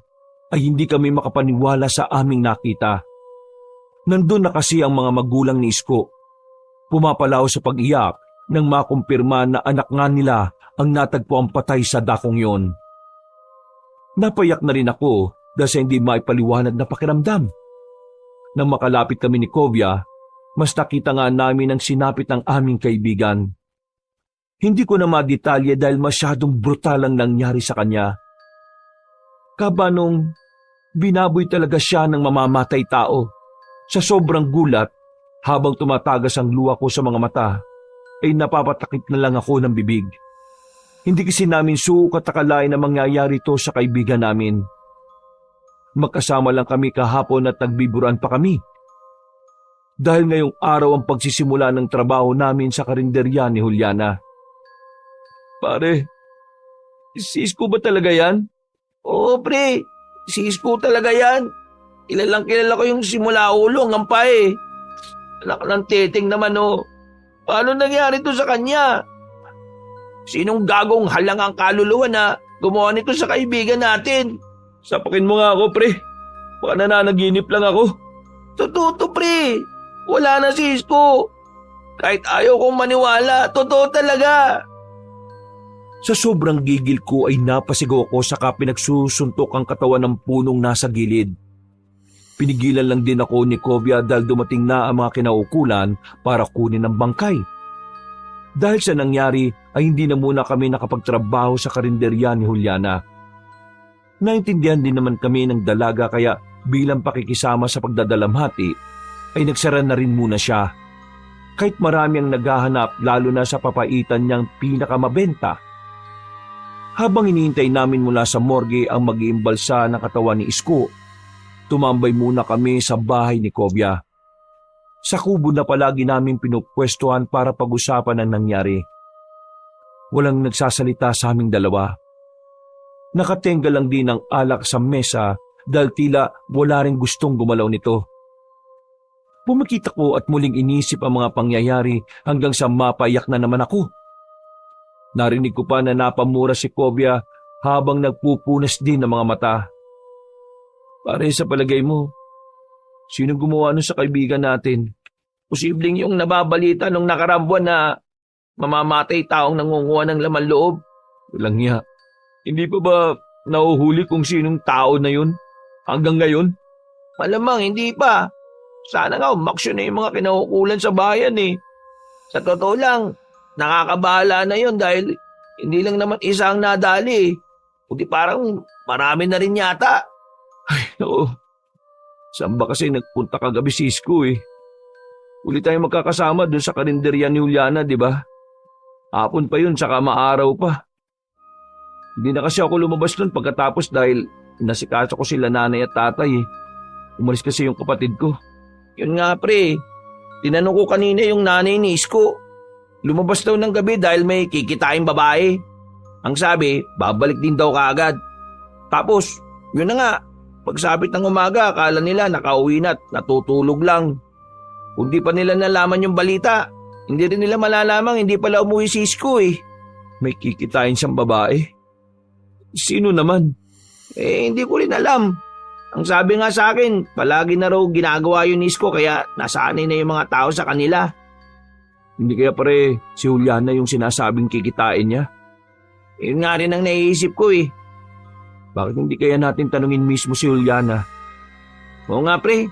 ay hindi kami makapaniwala sa aming nakita. Nandun na kasi ang mga magulang ni Isko. Pumapalaw sa pag-iyak nang makumpirma na anak nga nila ang natagpuang patay sa dakong yon. Napayak na rin ako dahil sa hindi maipaliwanag na pakiramdam. Nang makalapit kami ni Kovia, mas nakita nga namin ang sinapit ng aming kaibigan. Hindi ko na madetalye dahil masyadong brutal ang nangyari sa kanya. Kabanong, binaboy talaga siya ng mamamatay tao. Sa sobrang gulat, habang tumatagas ang luha ko sa mga mata, ay napapatakip na lang ako ng bibig. Hindi kasi namin sukat akalain na mangyayari to sa kaibigan namin. Magkasama lang kami kahapon at nagbiburan pa kami. Dahil ngayong araw ang pagsisimula ng trabaho namin sa karinderya ni Juliana. Pare, si Isko ba talaga yan? Oo pre, si Isko talaga yan. Kilalang kilala ko yung simula ulo hanggang pa eh. Anak ng titing naman Paano nangyari to sa kanya? Sinong gagong halang ang kaluluwa na gumawa nito sa kaibigan natin? Sapakin mo nga ako, pre. Baka nananaginip lang ako. Totoo pre. Wala na si Isko. Kahit ayaw kong maniwala, totoo talaga. Sa sobrang gigil ko ay napasigaw ako saka pinagsusuntok ang katawan ng punong nasa gilid. Pinigilan lang din ako ni Kovia dahil dumating na ang mga kinaukulan para kunin ang bangkay. Dahil sa nangyari ay hindi na muna kami nakapagtrabaho sa karinderya ni Juliana. Naintindihan din naman kami ng dalaga kaya bilang pakikisama sa pagdadalamhati ay nagsara na rin muna siya. Kahit marami ang naghahanap lalo na sa papaitan niyang pinakamabenta. Habang hinihintay namin mula sa morgue ang mag-iimbalsa ng katawan ni Isko, tumambay muna kami sa bahay ni Kovia. Sa kubo na palagi namin pinupwestuhan para pag-usapan ang nangyari. Walang nagsasalita sa aming dalawa. Nakatenga lang din ang alak sa mesa dahil tila wala rin gustong gumalaw nito. Pumakita ko at muling inisip ang mga pangyayari hanggang sa mapayak na naman ako. Narinig ko pa na napamura si Kovia habang nagpupunas din ng mga mata. Pare, sa palagay mo, sino gumawa nun sa kaibigan natin? Posibleng yung nababalita nung nakarambuan na mamamatay taong nangunguha ng laman loob. Walang niya. Hindi pa ba nahuhuli kung sinong tao na yun? Hanggang ngayon? Malamang hindi pa. Sana nga umaksyon na yung mga kinaukulan sa bayan eh. Sa totoo lang, nakakabahala na yun dahil hindi lang naman isa ang nadali eh. Kundi parang marami na rin yata. Ay, oo. Saan ba kasi nagpunta kagabi si Isko eh? Uli tayong magkakasama dun sa karinderya ni Juliana, di ba? Hapon pa yun, saka maaraw pa. Hindi na kasi ako lumabas dun pagkatapos dahil nasikaso ko sila nanay at tatay eh. Umalis kasi yung kapatid ko. Yun nga pre, tinanong ko kanina yung nanay ni Isko. Lumabas daw ng gabi dahil may kikitain babae. Ang sabi, babalik din daw kaagad. Tapos, yun na nga, pagsapit ng umaga, akala nila nakauwi na at natutulog lang. Kung di pa nila nalaman yung balita, hindi rin nila malalamang hindi pala umuwi si Isko eh. May kikitain siyang babae. Sino naman? Hindi ko rin alam. Ang sabi nga sa akin, palagi na raw ginagawa yun ni Isko kaya nasanay na yung mga tao sa kanila. Hindi kaya pare si Juliana yung sinasabing kikitain niya? Yun nga rin ang naiisip ko eh. Bakit hindi kaya natin tanungin mismo si Juliana? Oo nga pre,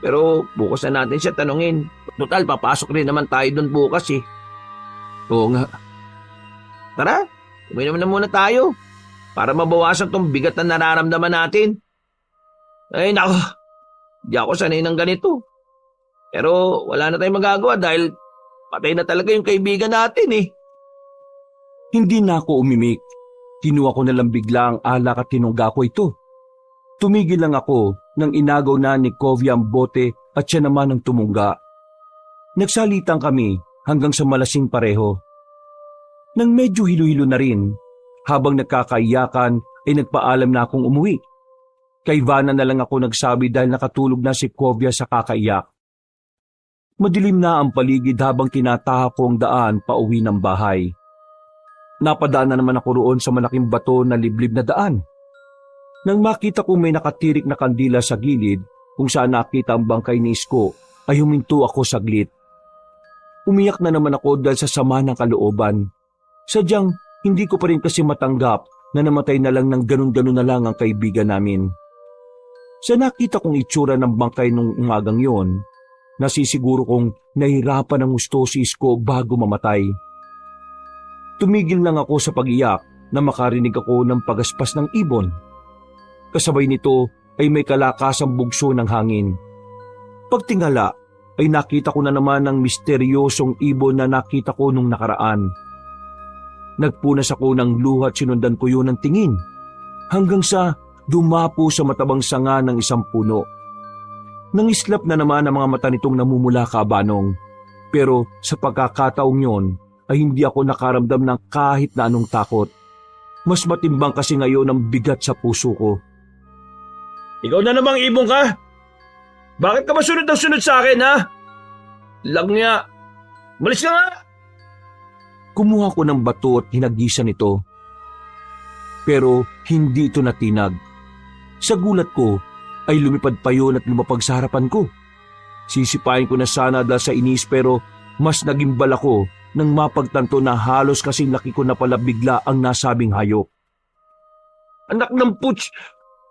pero bukas na natin siya tanungin. Total, papasok rin naman tayo doon bukas eh. Oo nga. Tara, uminom na muna tayo para mabawasan tong bigat na nararamdaman natin. Ay nako, di ako sanay ng ganito. Pero wala na tayong magagawa dahil patay na talaga yung kaibigan natin eh. Hindi na ako umimik. Kinuha ko na lang bigla ang alak at tinungga ko ito. Tumigil lang ako nang inagaw na ni Covey ang bote at siya naman ang tumungga. Nagsalitang kami hanggang sa malasing pareho. Nang medyo hilo-hilo na rin, habang nagkakaiyakan ay nagpaalam na akong umuwi. Kay Vanna na lang ako nagsabi dahil nakatulog na si Covey sa kakaiyak. Madilim na ang paligid habang tinataha ko ang daan pauwi ng bahay. Napadaan na naman ako roon sa malaking bato na liblib na daan. Nang makita ko may nakatirik na kandila sa gilid kung saan nakita ang bangkay ni Isko, ay huminto ako saglit. Umiyak na naman ako dahil sa sama ng kalooban. Sadyang hindi ko pa rin kasi matanggap na namatay na lang ng ganun-ganun na lang ang kaibigan namin. Sa nakita kong itsura ng bangkay nung umagang yon, nasisiguro kong nahirapan ng gusto si Isko bago mamatay. Tumigil lang ako sa pag-iyak na makarinig ako ng pagaspas ng ibon. Kasabay nito ay may kalakasang bugso ng hangin. Pagtingala ay nakita ko na naman ang misteryosong ibon na nakita ko nung nakaraan. Nagpunas ako ng luha at sinundan ko yun ng tingin hanggang sa dumapo sa matabang sanga ng isang puno. Nangislap na naman ang mga mata nitong namumula kabanong, pero sa pagkakataong yon ay hindi ako nakaramdam ng kahit na anong takot. Mas matimbang kasi ngayon ang bigat sa puso ko. Ikaw na namang ibong ka? Bakit ka masunod ang sunod sa akin ha? Lag niya. Malis ka nga! Kumuha ko ng bato at hinagisan ito. Pero hindi ito natinag. Sa gulat ko ay lumipad pa yun at lumapag sa harapan ko. Sisipain ko na sana dahil sa inis pero mas nagimbal ako nang mapagtanto na halos kasing laki ko na pala bigla ang nasabing hayop. Anak ng putsch!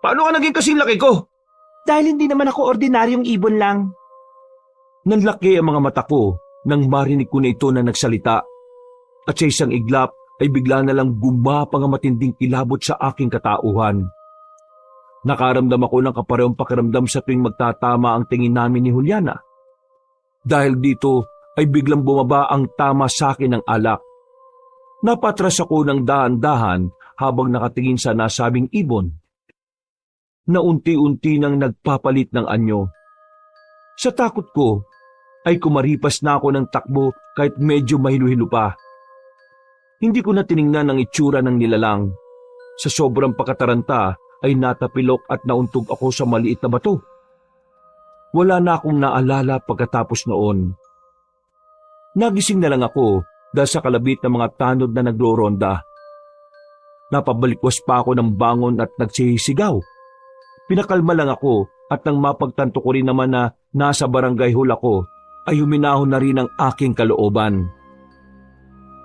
Paano ka naging kasing laki ko? Dahil hindi naman ako ordinaryong ibon lang. Nanlaki ang mga mata ko nang marinig ko na ito na nagsalita. At sa isang iglap ay bigla na lang gumapang ang matinding kilabot sa aking katauhan. Nakaramdam ako ng kaparehong pakiramdam sa tuwing magtatama ang tingin namin ni Juliana. Dahil dito ay biglang bumaba ang tama sa akin ng alak. Napatras ako ng dahan-dahan habang nakatingin sa nasabing ibon. Na unti-unti nang nagpapalit ng anyo. Sa takot ko ay kumaripas na ako ng takbo kahit medyo mahilo-hilo pa. Hindi ko na tiningnan ang itsura ng nilalang. Sa sobrang pakataranta ay natapilok at nauntog ako sa maliit na bato. Wala na akong naalala pagkatapos noon. Nagising na lang ako dahil sa kalabit ng mga tanod na nagro-ronda. Napabalikwas pa ako ng bangon at nagsisigaw. Pinakalma lang ako at nang mapagtanto ko rin naman na nasa barangay hall ako ay huminahon na rin ang aking kalooban.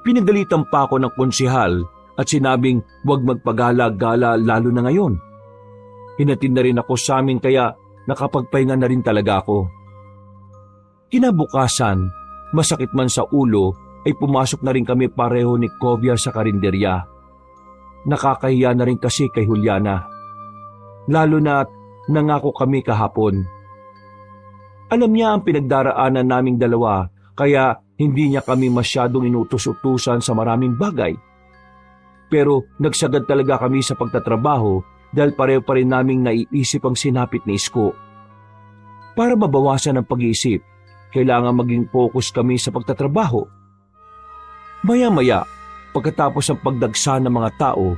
Pinagalitan pa ako ng konsihal at sinabing huwag magpagala-gala lalo na ngayon. Hinatid na rin ako sa amin kaya nakapagpahinga na rin talaga ako. Kinabukasan, masakit man sa ulo ay pumasok na rin kami pareho ni Covey sa karinderya. Nakakahiya na rin kasi kay Juliana. Lalo na nangako kami kahapon. Alam niya ang pinagdaraanan naming dalawa kaya hindi niya kami masyadong inutos-utusan sa maraming bagay. Pero nagsagad talaga kami sa pagtatrabaho dahil pareho pa rin naming naiisip ang sinapit ni Isko. Para mabawasan ang pag-iisip, kailangan maging focus kami sa pagtatrabaho. Maya-maya, pagkatapos ang pagdagsa ng mga tao,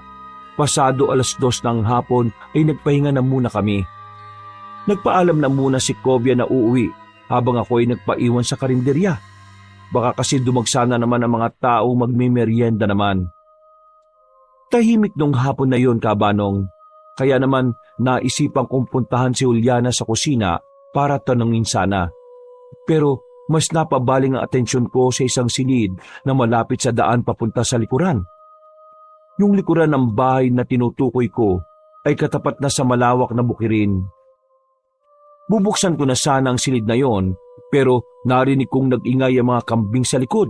pasado 2:00 ng hapon ay nagpahinga na muna kami. Nagpaalam na muna si Covey na uuwi habang ako ay nagpaiwan sa karinderya. Baka kasi dumagsana naman ang mga tao magmemeryenda naman. Tahimik nung hapon na yon, Kabanong. Kaya naman naisipan kong puntahan si Juliana sa kusina para tanungin sana. Pero mas napabaling ang atensyon ko sa isang silid na malapit sa daan papunta sa likuran. Yung likuran ng bahay na tinutukoy ko ay katapat na sa malawak na bukirin. Bubuksan ko na sana ang silid na yon, pero narinig kong nag-ingay ang mga kambing sa likod.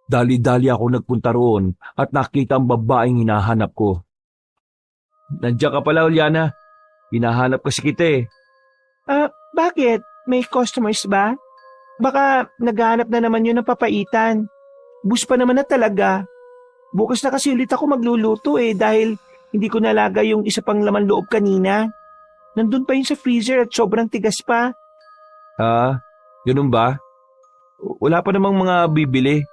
Dali-dali ako nagpunta roon at nakita ang babaeng hinahanap ko. Nandiyan ka pala, Juliana. Hinahanap kasi kita eh. Bakit? May customers ba? Baka naghahanap na naman yun ng papaitan. Bus pa naman na talaga. Bukas na kasi ulit ako magluluto dahil hindi ko nalagay yung isa pang laman loob kanina. Nandun pa yun sa freezer at sobrang tigas pa. Ganun ba? Wala pa namang mga bibili.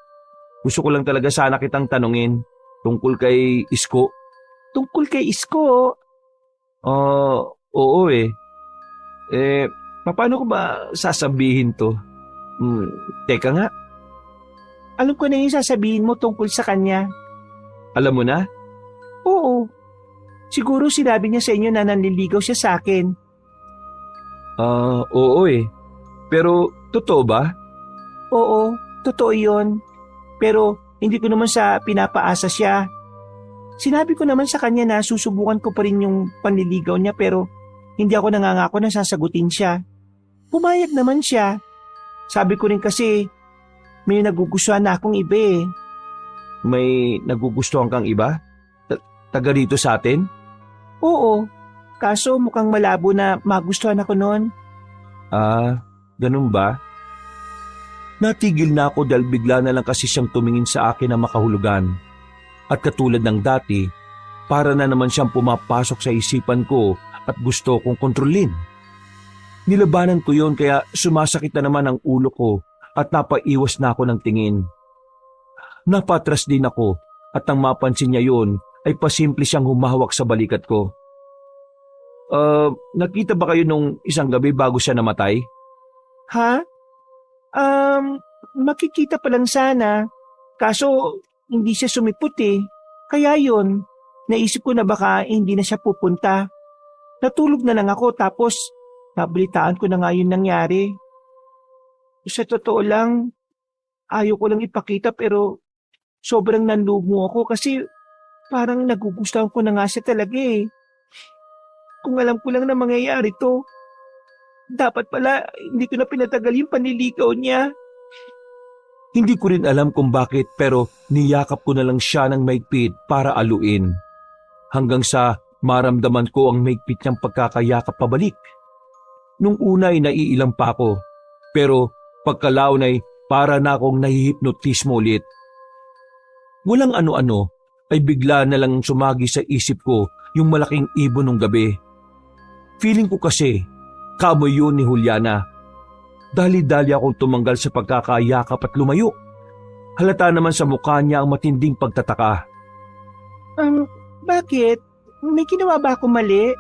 Gusto ko lang talaga sana kitang tanungin tungkol kay Isko. Tungkol kay Isko? Oo eh. Paano ko ba sasabihin to? Teka nga, Alam ko na yung sasabihin mo tungkol sa kanya. alam mo na? Oo. Siguro sinabi niya sa inyo na nanliligaw siya sa akin. Oo eh. Pero totoo ba? Oo, totoo yun. Pero hindi ko naman sa pinapaasa siya. Sinabi ko naman sa kanya na susubukan ko pa rin yung panliligaw niya pero hindi ako nangangako na sasagutin siya. Pumayag naman siya. Sabi ko rin kasi may nagugustuhan na akong iba eh. May nagugustuhan kang iba? Taga rito sa atin? Oo, kaso mukhang malabo na magustuhan ako noon. Ganun ba? Natigil na ako dahil bigla na lang kasi siyang tumingin sa akin na makahulugan. At katulad ng dati, para na naman siyang pumapasok sa isipan ko at gusto kong kontrolin. Nilabanan ko yon kaya sumasakit na naman ang ulo ko at napaiwas na ako ng tingin. Napatras din ako at nang mapansin niya yon ay pasimple siyang humahawak sa balikat ko. Nakita ba kayo nung isang gabi bago siya namatay? Ha? Makikita pa lang sana. Kaso hindi siya sumipot eh. Kaya yun, naisip ko na baka hindi na siya pupunta. Natulog na lang ako tapos nabalitaan ko na nga yun nangyari. Sa totoo lang, ayaw ko lang ipakita pero sobrang nanlumo ako kasi parang nagugustuhan ko na nga siya talaga eh. Kung alam ko lang na mangyayari to, dapat pala hindi ko na pinatagal yung panliligaw niya. Hindi ko rin alam kung bakit pero niyakap ko na lang siya ng maigpit para aluin. Hanggang sa maramdaman ko ang maigpit niyang pagkakayakap pabalik. Nung una ay naiilang pa ako, pero pagkalaon ay para na akong nahihipnotismo ulit. Walang ano-ano ay bigla na lang sumagi sa isip ko yung malaking ibon ng gabi. Feeling ko kasi, kamoy yun ni Juliana. Dali-dali akong tumanggal sa pagkakayakap at lumayo. Halata naman sa mukha niya ang matinding pagtataka. Bakit? May ginawa ba ako mali?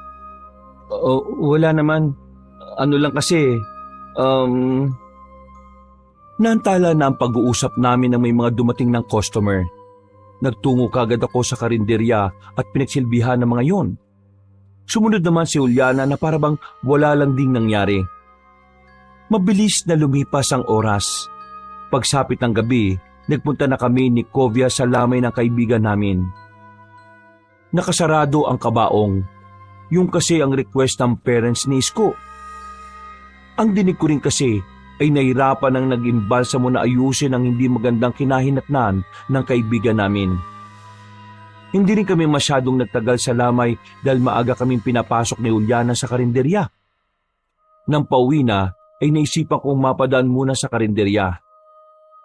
Wala naman. Ano lang kasi, naantala na ang pag-uusap namin na may mga dumating ng customer. Nagtungo kagad ako sa karinderya at pinagsilbihan ng mga yon. Sumunod naman si Juliana na parabang wala lang ding nangyari. Mabilis na lumipas ang oras. Pagsapit ng gabi, nagpunta na kami ni Kovia sa lamay ng kaibigan namin. Nakasarado ang kabaong. Yung kasi ang request ng parents ni Isko. Ang dinig ko rin kasi ay nahirapan ng nag-imbalsa mo na ayusin ang hindi magandang kinahinatnan ng kaibigan namin. Hindi rin kami masyadong nagtagal sa lamay dahil maaga kaming pinapasok ni Juliana sa karinderya. Nang pauwi na, ay naisipan kong mapadaan muna sa karinderya.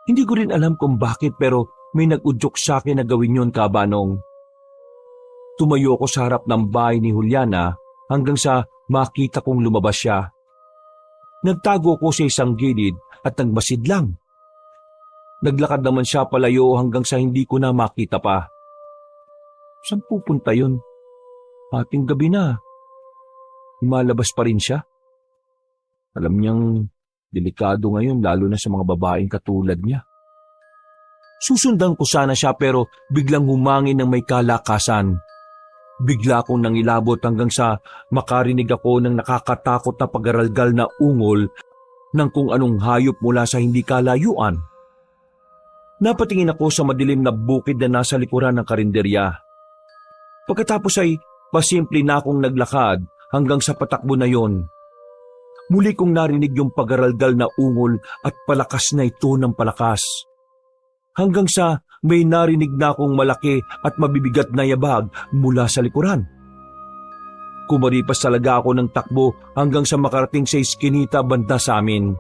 Hindi ko rin alam kung bakit pero may nag-udyok sa akin na gawin yun, Kabanong. Tumayo ako sa harap ng bahay ni Juliana hanggang sa makita kong lumabas siya. Nagtago ko sa isang gilid at nagmasid lang. Naglakad naman siya palayo hanggang sa hindi ko na makita pa. Saan pupunta yun? Ating gabi na. Lumalabas pa rin siya. Alam niyang Delikado ngayon lalo na sa mga babaeng katulad niya. Susundan ko sana siya pero biglang humangin ng may kalakasan. Bigla akong nangilabot hanggang sa makarinig ako ng nakakatakot na pagaralgal na ungol ng kung anong hayop mula sa hindi kalayuan. Napatingin ako sa madilim na bukid na nasa likuran ng karinderya. Pagkatapos ay pasimple na akong naglakad hanggang sa patakbo na yon. Muli kong narinig yung pagaralgal na ungol at palakas na ito ng palakas. Hanggang sa may narinig na akong malaki at mabibigat na yabag mula sa likuran. Kumaripas talaga ako ng takbo hanggang sa makarating sa iskinita banda sa amin.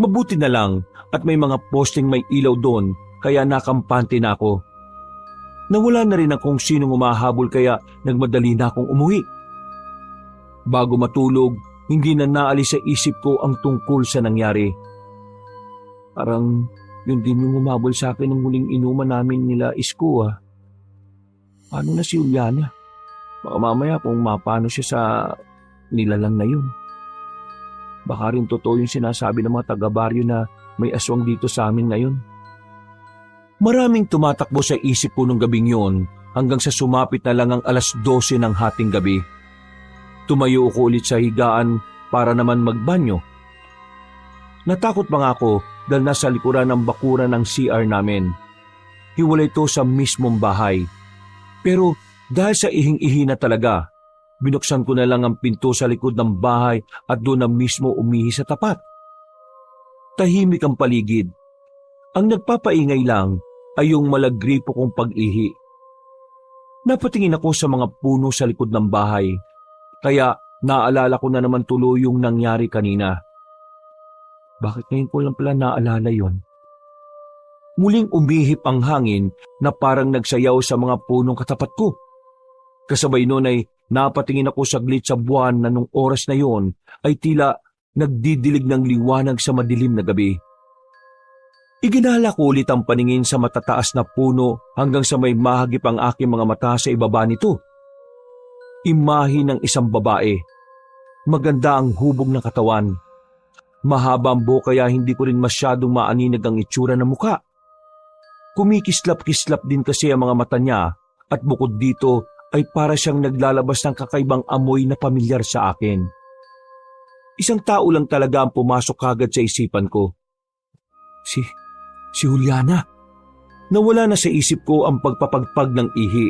Mabuti na lang at may mga posting may ilaw doon kaya nakampante na ako. Nawala na rin akong sinong umahabol kaya nagmadali na akong umuwi. Bago matulog, hindi na naalis sa isip ko ang tungkol sa nangyari. Parang yun din yung umabol sa akin ng muling inuman namin nila Isko ah. Paano na si Juliana? Baka mamaya kung mapano siya sa nilalang na yun. Baka rin totoo yung sinasabi ng mga taga-baryo na may aswang dito sa amin ngayon. Maraming tumatakbo sa isip ko nung gabing yon hanggang sa sumapit na lang ang 12:00 ng hating gabi. Tumayo ako ulit sa higaan para naman magbanyo. Natakot pa nga ako dahil nasa likuran ng bakuran ng CR namin. Hiwalay ito sa mismong bahay. Pero dahil sa ihing-ihi na talaga, binuksan ko na lang ang pinto sa likod ng bahay at doon na mismo umihi sa tapat. Tahimik ang paligid. Ang nagpapaingay lang ay yung malagripo kong pag-ihi. Napatingin ako sa mga puno sa likod ng bahay, kaya naalala ko na naman tuloy yung nangyari kanina. Bakit ngayon ko lang pala naalala yon? Muling umihip ang hangin na parang nagsayaw sa mga punong katapat ko. Kasabay noon ay napatingin ako saglit sa buwan na nung oras na yon ay tila nagdidilig ng liwanag sa madilim na gabi. Iginala ko ulit ang paningin sa matataas na puno hanggang sa may mahagip ang aking mga mata sa ibaba nito. Imahe ng isang babae. Maganda ang hubog ng katawan. Mahaba ang buhok kaya hindi ko rin masyadong maaninag ang itsura ng muka. Kumikislap-kislap din kasi ang mga mata niya at bukod dito ay para siyang naglalabas ng kakaibang amoy na pamilyar sa akin. Isang tao lang talaga ang pumasok kagad sa isipan ko. Si Juliana. Nawala na sa isip ko ang pagpapagpag ng ihi.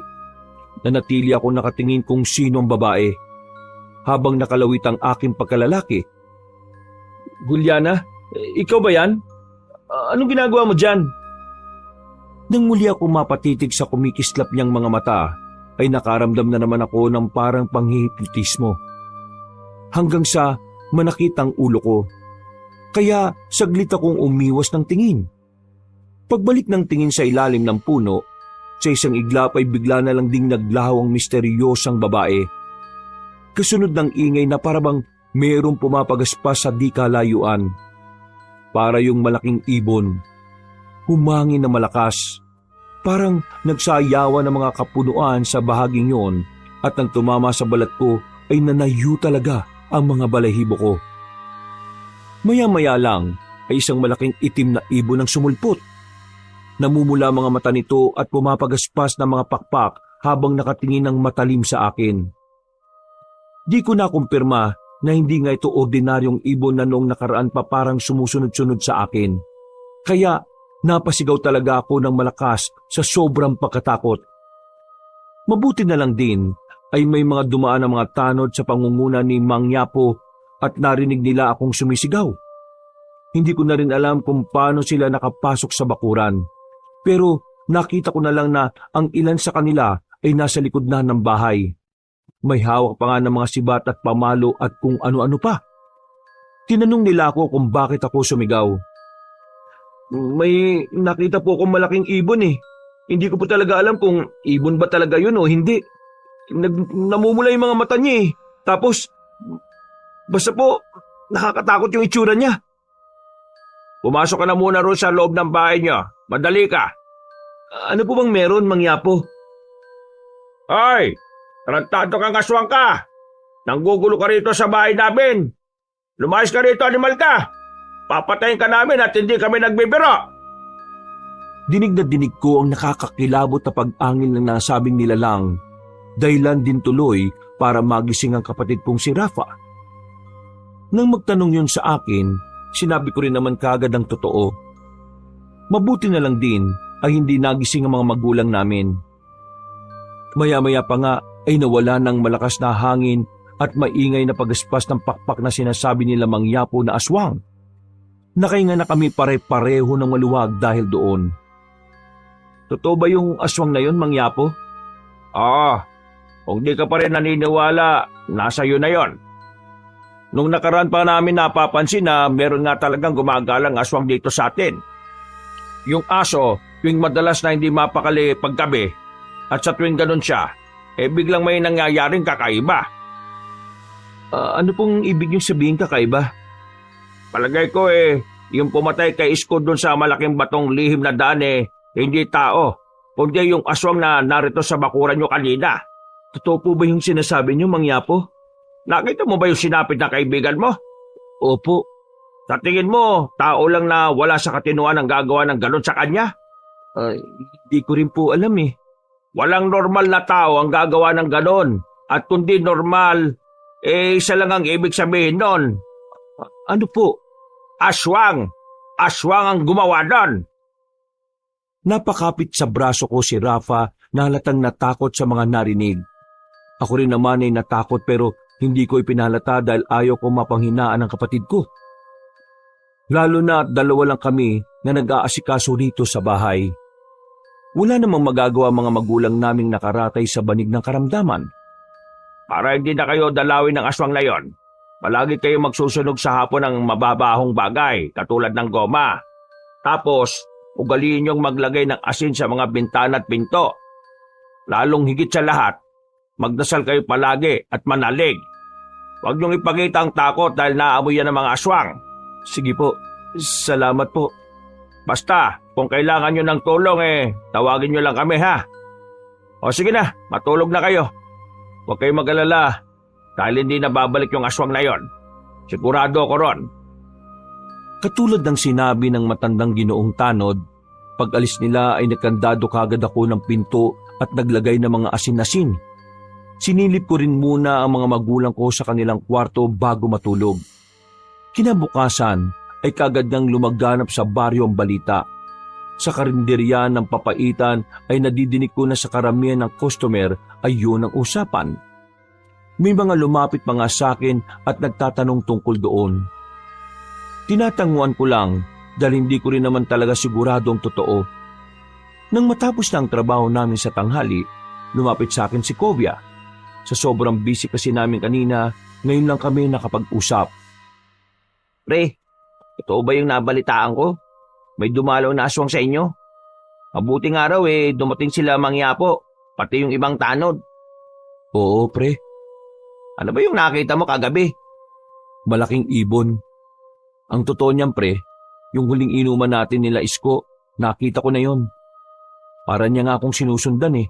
Nanatili ako nakatingin kung sino ang babae. Habang nakalawit ang aking pagkalalaki. Juliana, ikaw ba yan? Anong ginagawa mo dyan? Nang muli ako mapatitig sa kumikislap niyang mga mata, ay nakaramdam na naman ako ng parang panghihipnotismo. Hanggang sa manakit ang ulo ko. Kaya saglit akong umiwas ng tingin. Pagbalik ng tingin sa ilalim ng puno, sa isang iglap ay bigla na lang ding naglahaw ang misteryosang babae. Kasunod ng ingay na parabang mayroong pumapagaspas sa di kalayuan. Para yung malaking ibon. Humangin na malakas. Parang nagsayawan ng mga kapunuan sa bahaging yon at nang tumama sa balat ko ay nanayo talaga ang mga balahibo ko. Maya-maya lang ay isang malaking itim na ibon ang sumulpot. Namumula mga mata nito at pumapagaspas ng mga pakpak habang nakatingin ng matalim sa akin. Di ko na kumpirma na hindi nga ito ordinaryong ibon na noong nakaraan pa parang sumusunod-sunod sa akin. Kaya napasigaw talaga ako ng malakas sa sobrang pagkatakot. Mabuti na lang din ay may mga dumaan na mga tanod sa pangunguna ni Mang Yapo at narinig nila akong sumisigaw. Hindi ko na rin alam kung paano sila nakapasok sa bakuran. Pero nakita ko na lang na ang ilan sa kanila ay nasa likod na ng bahay. May hawak pa nga ng mga sibat at pamalo at kung ano-ano pa. Tinanong nila ako kung bakit ako sumigaw. May nakita po akong malaking ibon eh. Hindi ko po talaga alam kung ibon ba talaga yun o hindi. Namumula yung mga mata niya eh. Tapos, basta po, nakakatakot yung itsura niya. Pumasok ka na muna roon sa loob ng bahay niya. Madali ka. Ano po bang meron, Mang Yapo? Ay! Tarantado kang aswang ka! Nanggugulo ka rito sa bahay namin! Lumayas ka rito, animal ka! papatayin ka namin at hindi kami nagbibiro. Dinig na dinig ko ang nakakakilabot na pag-angil ng nasabing nilalang, dahilan din tuloy para magising ang kapatid kong si Rafa. Nang magtanong yun sa akin, sinabi ko rin naman kaagad ang totoo. Mabuti na lang din ay hindi nagising ang mga magulang namin. Maya-maya pa nga ay nawala ng malakas na hangin at maingay na pagaspas ng pakpak na sinasabi nila Mang Yapo na aswang. Nakahinga na kami pare-pareho ng maluwag dahil doon. Totoo ba yung aswang na yun, Mang Yapo? Kung di ka pa rin naniniwala, nasa iyo na yon. Nung nakaraan pa namin napapansin na meron nga talagang gumagalang aswang dito sa atin. Yung aso, tuwing madalas na hindi mapakali paggabi, at sa tuwing ganun siya, biglang may nangyayaring kakaiba. Ano pong ibig niyong sabihin kakaiba? Palagay ko yung pumatay kay Isko doon sa malaking batong lihim na daan hindi tao, kundi yung aswang na narito sa bakuran nyo kanina. Totoo po ba yung sinasabi niyo, Mang Yapo? Nakita mo ba yung sinapit na kaibigan mo? Opo. Sa tingin mo, tao lang na wala sa katinuan ang gagawa ng ganun sa kanya? Hindi ko rin po alam eh. Walang normal na tao ang gagawa ng ganun. At kung di normal, isa lang ang ibig sabihin nun. Ano po? Aswang! Aswang ang gumawa nun! Napakapit sa braso ko si Rafa na halatang natakot sa mga narinig. Ako rin naman ay natakot pero hindi ko ipinalata dahil ayaw ko mapanghinaan ang kapatid ko. Lalo na dalawa lang kami na nag-aasikaso rito sa bahay. Wala namang magagawa mga magulang naming nakaratay sa banig ng karamdaman. Para hindi na kayo dalawin ng aswang na yon, palagi kayo magsusunog sa hapon ng mababahong bagay katulad ng goma. Tapos, ugaliin niyong maglagay ng asin sa mga bintana at pinto. Lalong higit sa lahat, magdasal kayo palagi at manalig. Huwag niyong ipakita ang takot dahil naamoy yan ng mga aswang. Sige po, salamat po. Basta, kung kailangan niyo ng tulong tawagin niyo lang kami ha. O sige na, matulog na kayo. Huwag kayong mag-alala dahil hindi na babalik yung aswang na yon. Sigurado ko ron. Katulad ng sinabi ng matandang Ginoong Tanod, pag-alis nila ay nakandado kagad ako ng pinto at naglagay ng mga asin-asin. Sinilip ko rin muna ang mga magulang ko sa kanilang kwarto bago matulog. Kinabukasan ay kagad nang lumaganap sa baryo ang balita. Sa karinderya ng papaitan ay nadidinig ko na sa karamihan ng customer ay yun ang usapan. May mga lumapit mga sa akin at nagtatanong tungkol doon. Tinatanguan ko lang dahil hindi ko rin naman talaga sigurado ang totoo. Nang matapos na ang trabaho namin sa tanghali, lumapit sa akin si Kovia. Sa sobrang busy kasi namin kanina, ngayon lang kami nakapag-usap. Pre, ito ba yung nabalitaan ko? May dumalaw na aswang sa inyo? Mabuting araw dumating sila Mang Yapo, pati yung ibang tanod. Oo, pre. Ano ba yung nakita mo kagabi? Malaking ibon. Ang totoo niyan, pre, yung huling inuman natin nila Isko, nakita ko na yon. Para niya nga akong sinusundan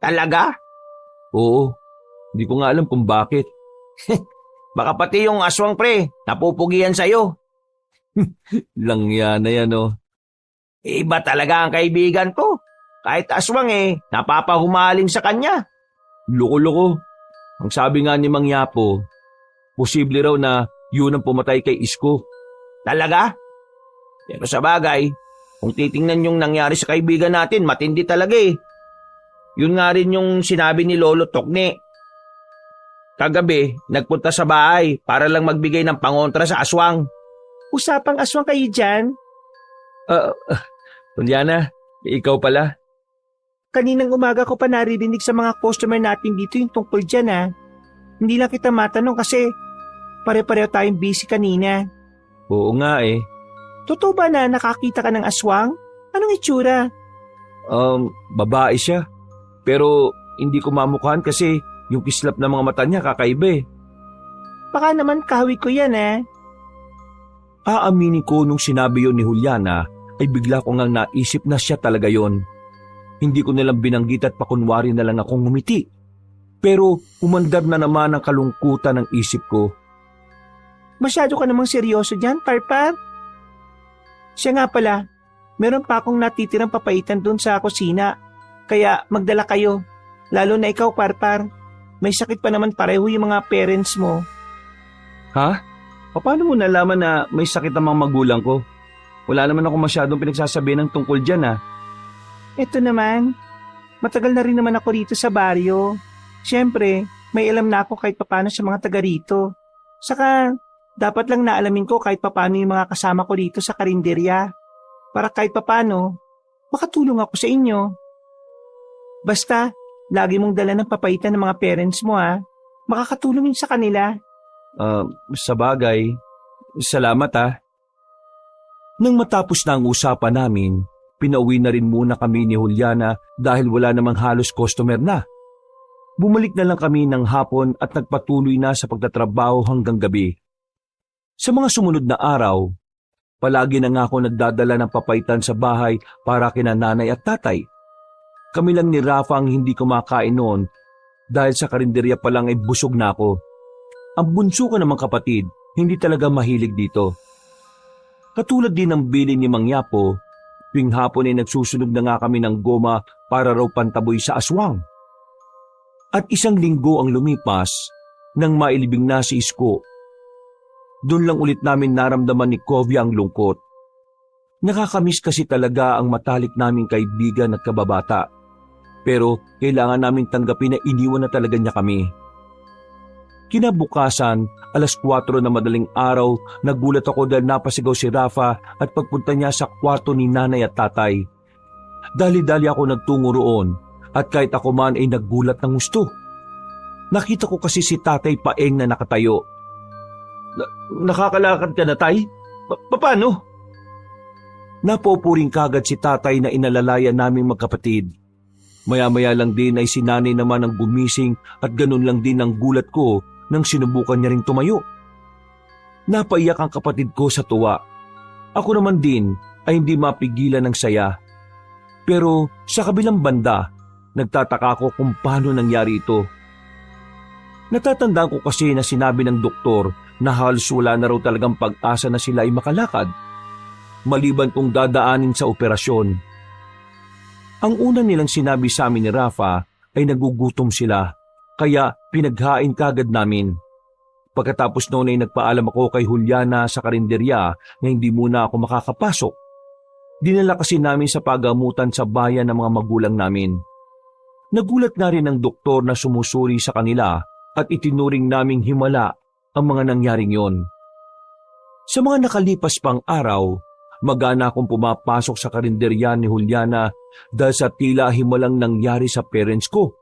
Talaga? Oo, hindi ko nga alam kung bakit. Baka pati yung aswang pre, napupugian sa'yo. Langya na yan Iba talaga ang kaibigan ko. Kahit aswang napapahumaling sa kanya. Loko-loko. Ang sabi nga ni Mang Yapo, posible raw na yun ang pumatay kay Isko. Talaga? Pero sa bagay, kung titingnan yung nangyari sa kaibigan natin, matindi talaga Yun nga rin yung sinabi ni Lolo Tokne. Kagabi, nagpunta sa bahay para lang magbigay ng pangontra sa aswang. Usapang aswang kayo dyan? Juliana, ikaw pala. Kaninang umaga ko pa naririnig sa mga customer natin dito yung tungkol dyan Hindi lang kita matanong kasi pare-pareho tayong busy kanina. Oo nga Totoo ba na nakakita ka ng aswang? Anong itsura? Babae siya. Pero hindi ko mamukhaan kasi yung kislap ng mga mata niya kakaiba Baka naman kahawi ko yan Aaminin ko nung sinabi yon ni Juliana ay bigla ko ngang naisip na siya talaga yon. Hindi ko nalang binanggit at pakunwari na lang akong ngumiti. Pero umandar na naman ang kalungkutan ng isip ko. Masyado ka namang seryoso dyan, Parpar. Siya nga pala, meron pa akong natitirang papaitan doon sa kusina. Kaya magdala kayo, lalo na ikaw, Parpar. May sakit pa naman pareho yung mga parents mo. Ha? Paano mo nalaman na may sakit ang mga magulang ko? Wala naman ako masyadong pinagsasabihan ng tungkol dyan Ito naman, matagal na rin naman ako rito sa baryo. Siyempre, may alam na ako kahit papano sa mga taga rito. Saka, dapat lang naalamin ko kahit papano yung mga kasama ko rito sa karinderya. Para kahit papano, makatulong ako sa inyo. Basta, lagi mong dala ng papaitan ng mga parents mo Makakatulong yun sa kanila. Sa bagay, salamat Nang matapos na ang usapan namin, pinauwi na rin muna kami ni Juliana dahil wala namang halos customer na. Bumalik na lang kami ng hapon at nagpatuloy na sa pagtatrabaho hanggang gabi. Sa mga sumunod na araw, palagi na nga ako nagdadala ng papaitan sa bahay para kina nanay at tatay. Kami lang ni Rafa ang hindi kumakain noon dahil sa karinderya pa lang ay busog na ako. Ang bunso ko namang kapatid, hindi talaga mahilig dito. Katulad din ng bilin ni Mang Yapo, tuwing hapon ay nagsusunog na nga kami ng goma para raw pantaboy sa aswang. At 1 linggo ang lumipas nang mailibing na si Isko. Doon lang ulit namin naramdaman ni Kovia ang lungkot. Nakakamiss kasi talaga ang matalik naming kaibigan at kababata. Pero kailangan naming tanggapin na iniwan na talaga niya kami. Kinabukasan, 4:00 na madaling araw, nagulat ako dahil napasigaw si Rafa at pagpunta niya sa kwarto ni nanay at tatay. Dali-dali ako nagtungo roon at kahit ako man ay naggulat ng gusto. Nakita ko kasi si tatay paeng na nakatayo. Nakakalakad ka na, tay? Paano? Napupuring kagad si tatay na inalalayan naming magkapatid. Maya-maya lang din ay si nanay naman ang gumising at ganun lang din ang gulat ko nang sinubukan niya ring tumayo. Napaiyak ang kapatid ko sa tuwa. Ako naman din ay hindi mapigilan ng saya. Pero sa kabilang banda, nagtataka ako kung paano nangyari ito. Natatandaan ko kasi na sinabi ng doktor na halos wala na raw talagang pag-asa na sila ay makalakad, maliban kung dadaanin sa operasyon. Ang una nilang sinabi sa amin ni Rafa ay nagugutom sila, kaya pinaghain kagad namin. Pagkatapos noon ay nagpaalam ako kay Juliana sa karinderya na hindi muna ako makakapasok. Dinala kasi namin sa pagamutan sa bayan ng mga magulang namin. Nagulat na rin ang doktor na sumusuri sa kanila at itinuring naming himala ang mga nangyaring yon. Sa mga nakalipas pang araw, magana akong pumapasok sa karinderya ni Juliana dahil sa tila himalang nangyari sa parents ko.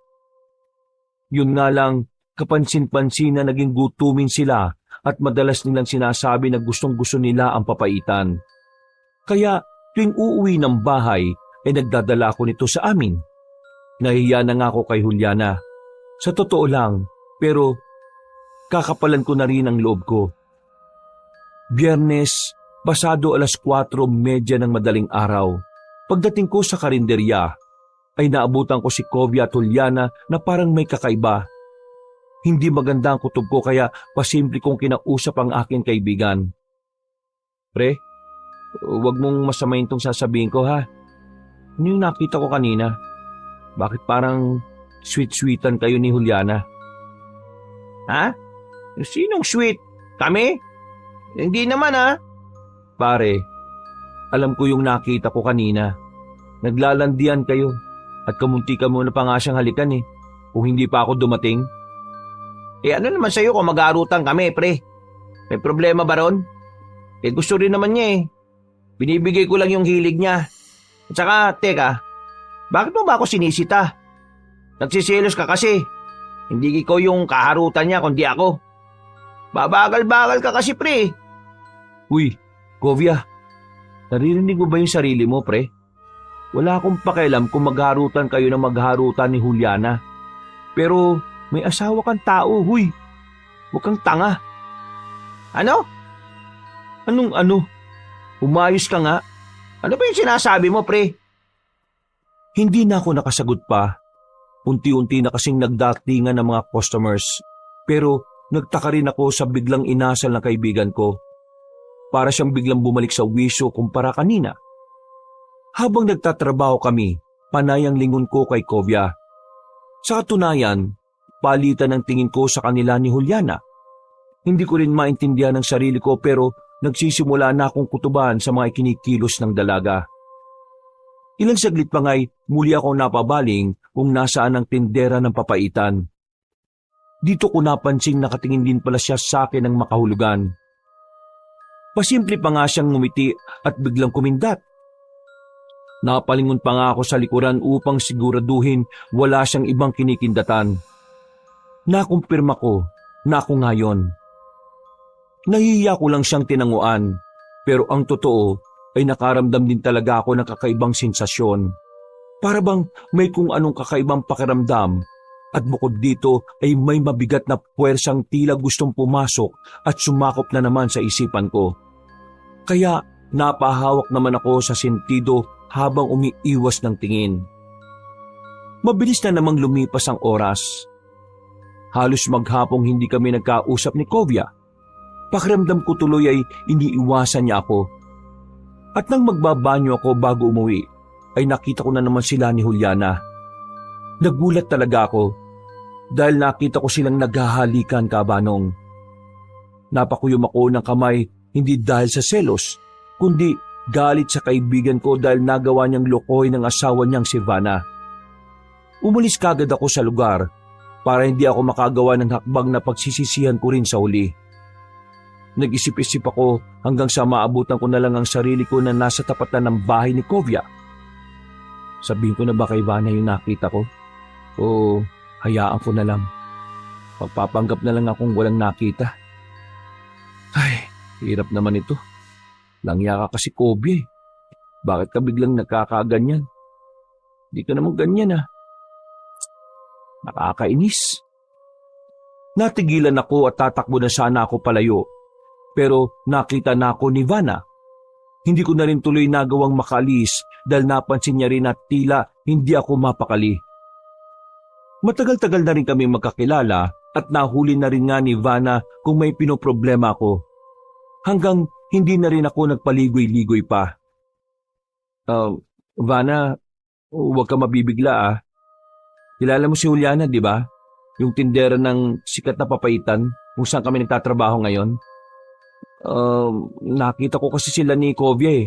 Yun nga lang, kapansin-pansin na naging gutumin sila at madalas nilang sinasabi na gustong-gusto nila ang papaitan. Kaya tuwing uuwi ng bahay ay nagdadala ako nito sa amin. Nahiya na nga ako kay Juliana. Sa totoo lang, pero kakapalan ko na rin ang loob ko. Biyernes, pasado 4:30 ng madaling araw. Pagdating ko sa karinderya, ay naabutan ko si Kovia at Juliana na parang may kakaiba. Hindi maganda ang kutob ko kaya pasimple kong kinausap ang aking kaibigan. Pre, huwag mong masamayin tong sasabihin ko ha. Ano yung nakita ko kanina? Bakit parang sweet-sweetan kayo ni Juliana? Ha? Sinong sweet? Kami? Hindi naman Pare, alam ko yung nakita ko kanina. Naglalandian kayo at kamunti ka muna pa nga siyang halikan kung hindi pa ako dumating. Ano naman sa'yo kung mag-aarutan kami, pre? May problema ba ron? Gusto rin naman niya Binibigay ko lang yung hilig niya. At saka, teka, bakit mo ba ako sinisita? Nagsisilos ka kasi. Hindi ikaw yung kaharutan niya kundi ako. Babagal-bagal ka kasi, pre. Uy, Kovia, naririnig mo ba yung sarili mo, pre? Wala akong pakialam kung magharutan kayo na magharutan ni Juliana. Pero may asawa kang tao, huy. Huwag kang tanga. Ano? Anong ano? Umayos ka nga. Ano ba yung sinasabi mo, pre? Hindi na ako nakasagot pa. Unti-unti na kasing nagdatingan ng mga customers. Pero nagtaka rin ako sa biglang inasal ng kaibigan ko. para siyang biglang bumalik sa wisyo kumpara kanina. Habang nagtatrabaho kami, panay ang lingon ko kay Kovya. Sa katunayan, palitan ang tingin ko sa kanila ni Juliana. Hindi ko rin maintindihan ang sarili ko pero nagsisimula na akong kutuban sa mga ikinikilos ng dalaga. Ilang saglit pa nga'y muli ako napabaling kung nasaan ang tindera ng papaitan. Dito ko napansing nakatingin din pala siya sa akin ng makahulugan. Pasimple pa nga siyang ngumiti at biglang kumindat. Napalingon pa nga ako sa likuran upang siguraduhin wala siyang ibang kinikindatan. Nakumpirma ko na ako ngayon. Nahihiya ko lang siyang tinanguan, pero ang totoo ay nakaramdam din talaga ako ng kakaibang sensasyon. Para bang may kung anong kakaibang pakiramdam at bukod dito ay may mabigat na puwersang tila gustong pumasok at sumakop na naman sa isipan ko. Kaya napahawak naman ako sa sentido habang umiiwas ng tingin. Mabilis na namang lumipas ang oras. Halos maghapong hindi kami nagkausap ni Kovya. Pakiramdam ko tuloy ay iniiwasan niya ako. At nang magbabanyo ako bago umuwi, ay nakita ko na naman sila ni Juliana. Nagulat talaga ako dahil nakita ko silang naghahalikan, Kabanong. Napakuyom ako ng kamay hindi dahil sa selos, kundi galit sa kaibigan ko dahil nagawa niyang lokoy ng asawa niyang si Vanna. Umalis kagad ako sa lugar para hindi ako makagawa ng hakbang na pagsisisihan ko rin sa huli. Nag-isip-isip ako hanggang sa maabutan ko na lang ang sarili ko na nasa tapat na ng bahay ni Kovya. Sabihin ko na ba kay Vanna yung nakita ko? O hayaan ko na lang? Pagpapanggap na lang akong walang nakita. Ay, hirap naman ito. Langya ka kasi, Kovya eh. Bakit ka biglang nagkakaganyan? Di ka naman ganyan ah. Nakakainis. Natigilan ako at tatakbo na sana ako palayo. Pero nakita na ako ni Vanna. Hindi ko na rin tuloy nagawang makalis dahil napansin niya rin at tila hindi ako mapakali. Matagal-tagal na rin kami magkakilala at nahuli na rin nga ni Vanna kung may pinoproblema ako. Hanggang hindi na rin ako nagpaligoy-ligoy pa. Vanna, huwag ka mabibigla ah. Kilala mo si Juliana, di ba? Yung tindera ng sikat na papaitan kung saan kami nagtatrabaho ngayon. Nakita ko kasi sila ni Kovya eh.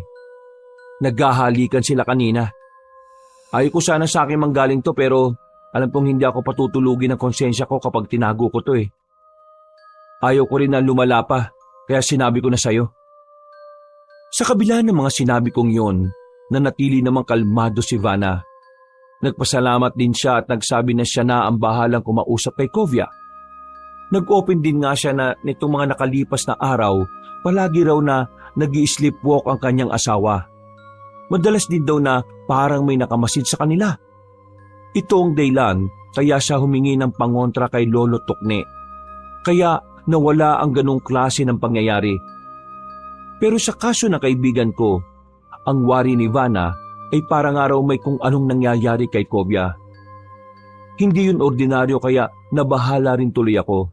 Naghahalikan sila kanina. Ayaw ko sana sa akin manggaling to pero alam kong hindi ako patutulugin ng konsensya ko kapag tinago ko to eh. Ayaw ko rin na lumala pa kaya sinabi ko na sayo. Sa kabila ng mga sinabi kong yon, nanatili namang kalmado si Vanna. Nagpasalamat din siya at nagsabi na siya na ang bahalang kumausap kay Kovya. Nag-open din nga siya na nitong mga nakalipas na araw, palagi raw na nag-i-sleepwalk ang kanyang asawa. Madalas din daw na parang may nakamasid sa kanila. Ito ang dahilan kaya siya humingi ng pangontra kay Lolo Tokne. Kaya nawala ang ganong klase ng pangyayari. Pero sa kaso ng kaibigan ko, ang wari ni Vanna ay parang araw may kung anong nangyayari kay Kovya. Hindi yun ordinaryo kaya nabahala rin tuloy ako.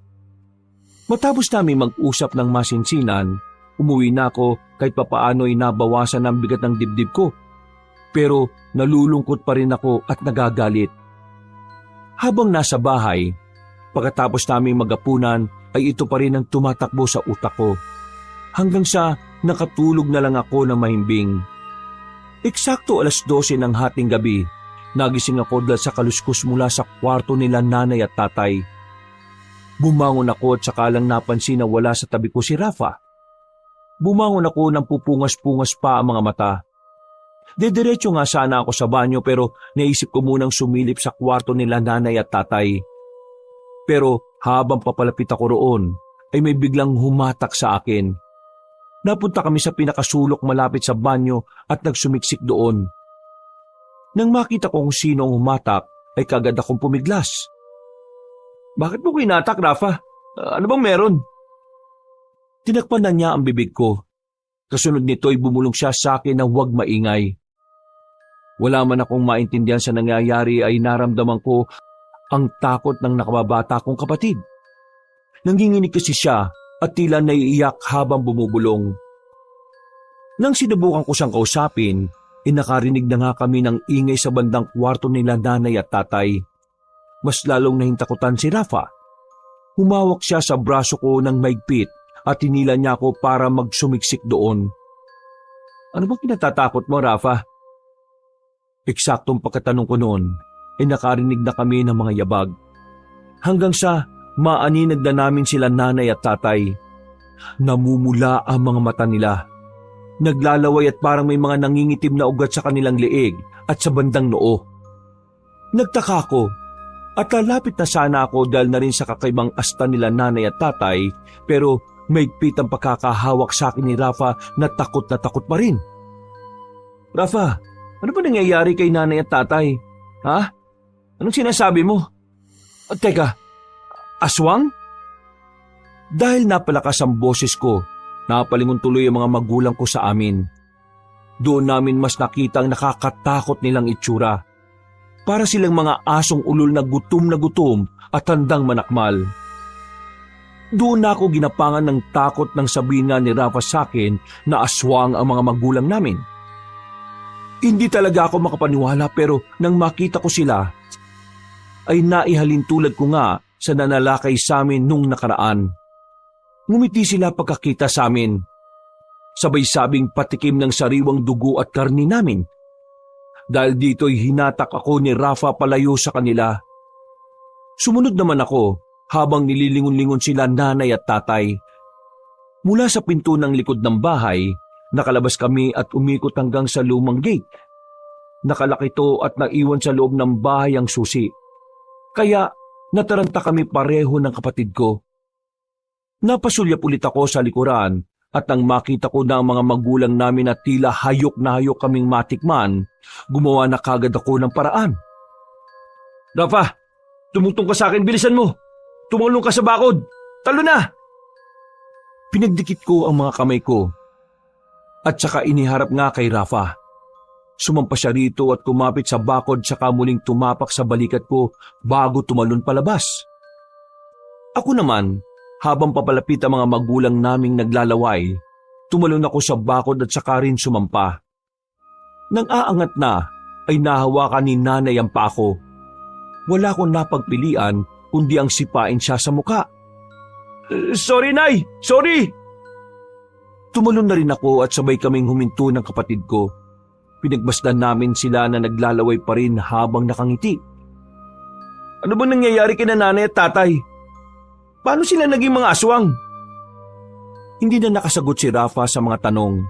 Matapos namin mag-usap ng masinsinan, umuwi na ako kahit papaano ay nabawasan ang bigat ng dibdib ko. Pero nalulungkot pa rin ako at nagagalit. Habang nasa bahay, pagkatapos naming magapunan ay ito pa rin ang tumatakbo sa utak ko. Hanggang sa nakatulog na lang ako ng mahimbing. Eksakto 12:00 ng hating gabi, nagising ako dahil sa kaluskos mula sa kwarto nila nanay at tatay. Bumangon ako at saka lang napansin na wala sa tabi ko si Rafa. Bumangon ako nang pupungas-pungas pa ang mga mata. Dediretso nga sana ako sa banyo pero naisip ko munang sumilip sa kwarto nila nanay at tatay. Pero habang papalapit ako roon, ay may biglang humatak sa akin. Napunta kami sa pinakasulok malapit sa banyo at nagsumiksik doon. Nang makita ko kung sino ang humatak, ay kagad akong pumiglas. Bakit mo ko inatak, Rafa? Ano bang meron? Tinakpan na niya ang bibig ko. Kasunod nito ay bumulong siya sa akin na huwag maingay. Wala man akong maintindihan sa nangyayari ay naramdaman ko ang takot ng nakababata kong kapatid. Nanginginig kasi siya at tila naiiyak habang bumubulong. Nang sinubukan ko siyang kausapin, nakarinig na nga kami ng ingay sa bandang kwarto nila nanay at tatay. Mas lalong nahintakutan si Rafa. Humawak siya sa braso ko ng maigpit at hinila niya ako para magsumiksik doon. Ano bang kinatatakot mo, Rafa? Eksaktong pagkatanong ko noon, nakarinig na kami ng mga yabag. Hanggang sa maaninag na namin sila nanay at tatay. Namumula ang mga mata nila. Naglalaway at parang may mga nangingitim na ugat sa kanilang leeg at sa bandang noo. Nagtaka ako at lalapit na sana ako dahil na rin sa kakaibang asta nila nanay at tatay, pero maigpit ang pagkakahawak sa akin ni Rafa na takot pa rin. Rafa, ano ba nangyayari kay nanay at tatay? Ha? Anong sinasabi mo? Teka, aswang? Dahil napalakas ang boses ko, napalingon tuloy ang mga magulang ko sa amin. Doon namin mas nakita ang nakakatakot nilang itsura. Para silang mga asong ulol na gutom at handang manakmal. Doon na ako ginapangan ng takot nang sabihin nga ni Rafa sa akin na aswang ang mga magulang namin. Hindi talaga ako makapaniwala, pero nang makita ko sila, ay naihalin tulad ko nga sa nanalakay sa amin nung nakaraan. Ngumiti sila pagkakita sa amin. Sabay sabing patikim ng sariwang dugo at karni namin. Dahil dito'y hinatak ako ni Rafa palayo sa kanila. Sumunod naman ako habang nililingon-lingon sila nanay at tatay. Mula sa pinto ng likod ng bahay, nakalabas kami at umikot hanggang sa lumang gate. Nakalaki ito at naiwan sa loob ng bahay ang susi. Kaya nataranta kami pareho ng kapatid ko. Napasulyap ulit ako sa likuran at nang makita ko na ang mga magulang namin at tila hayok na hayok kaming matikman, gumawa na kagad ako ng paraan. Rafa, tumutong ka sa akin, bilisan mo! Tumulong ka sa bakod! Talo na! Pinagdikit ko ang mga kamay ko at saka iniharap nga kay Rafa. Sumampa siya rito at kumapit sa bakod saka muling tumapak sa balikat ko bago tumalon palabas. Ako naman, habang papalapit ang mga magulang naming naglalaway, tumalon ako sa bakod at saka rin sumampa. Nang aangat na, ay nahawakan ni nanay ang pako. Wala akong napagpilian kundi ang sipain siya sa muka. Sorry, Nay! Sorry! Tumalon na rin ako at sabay kaming huminto ng kapatid ko. Pinagbasdan namin sila na naglalaway pa rin habang nakangiti. Ano ba nangyayari kina nanay at tatay? Paano sila naging mga aswang? Hindi na nakasagot si Rafa sa mga tanong.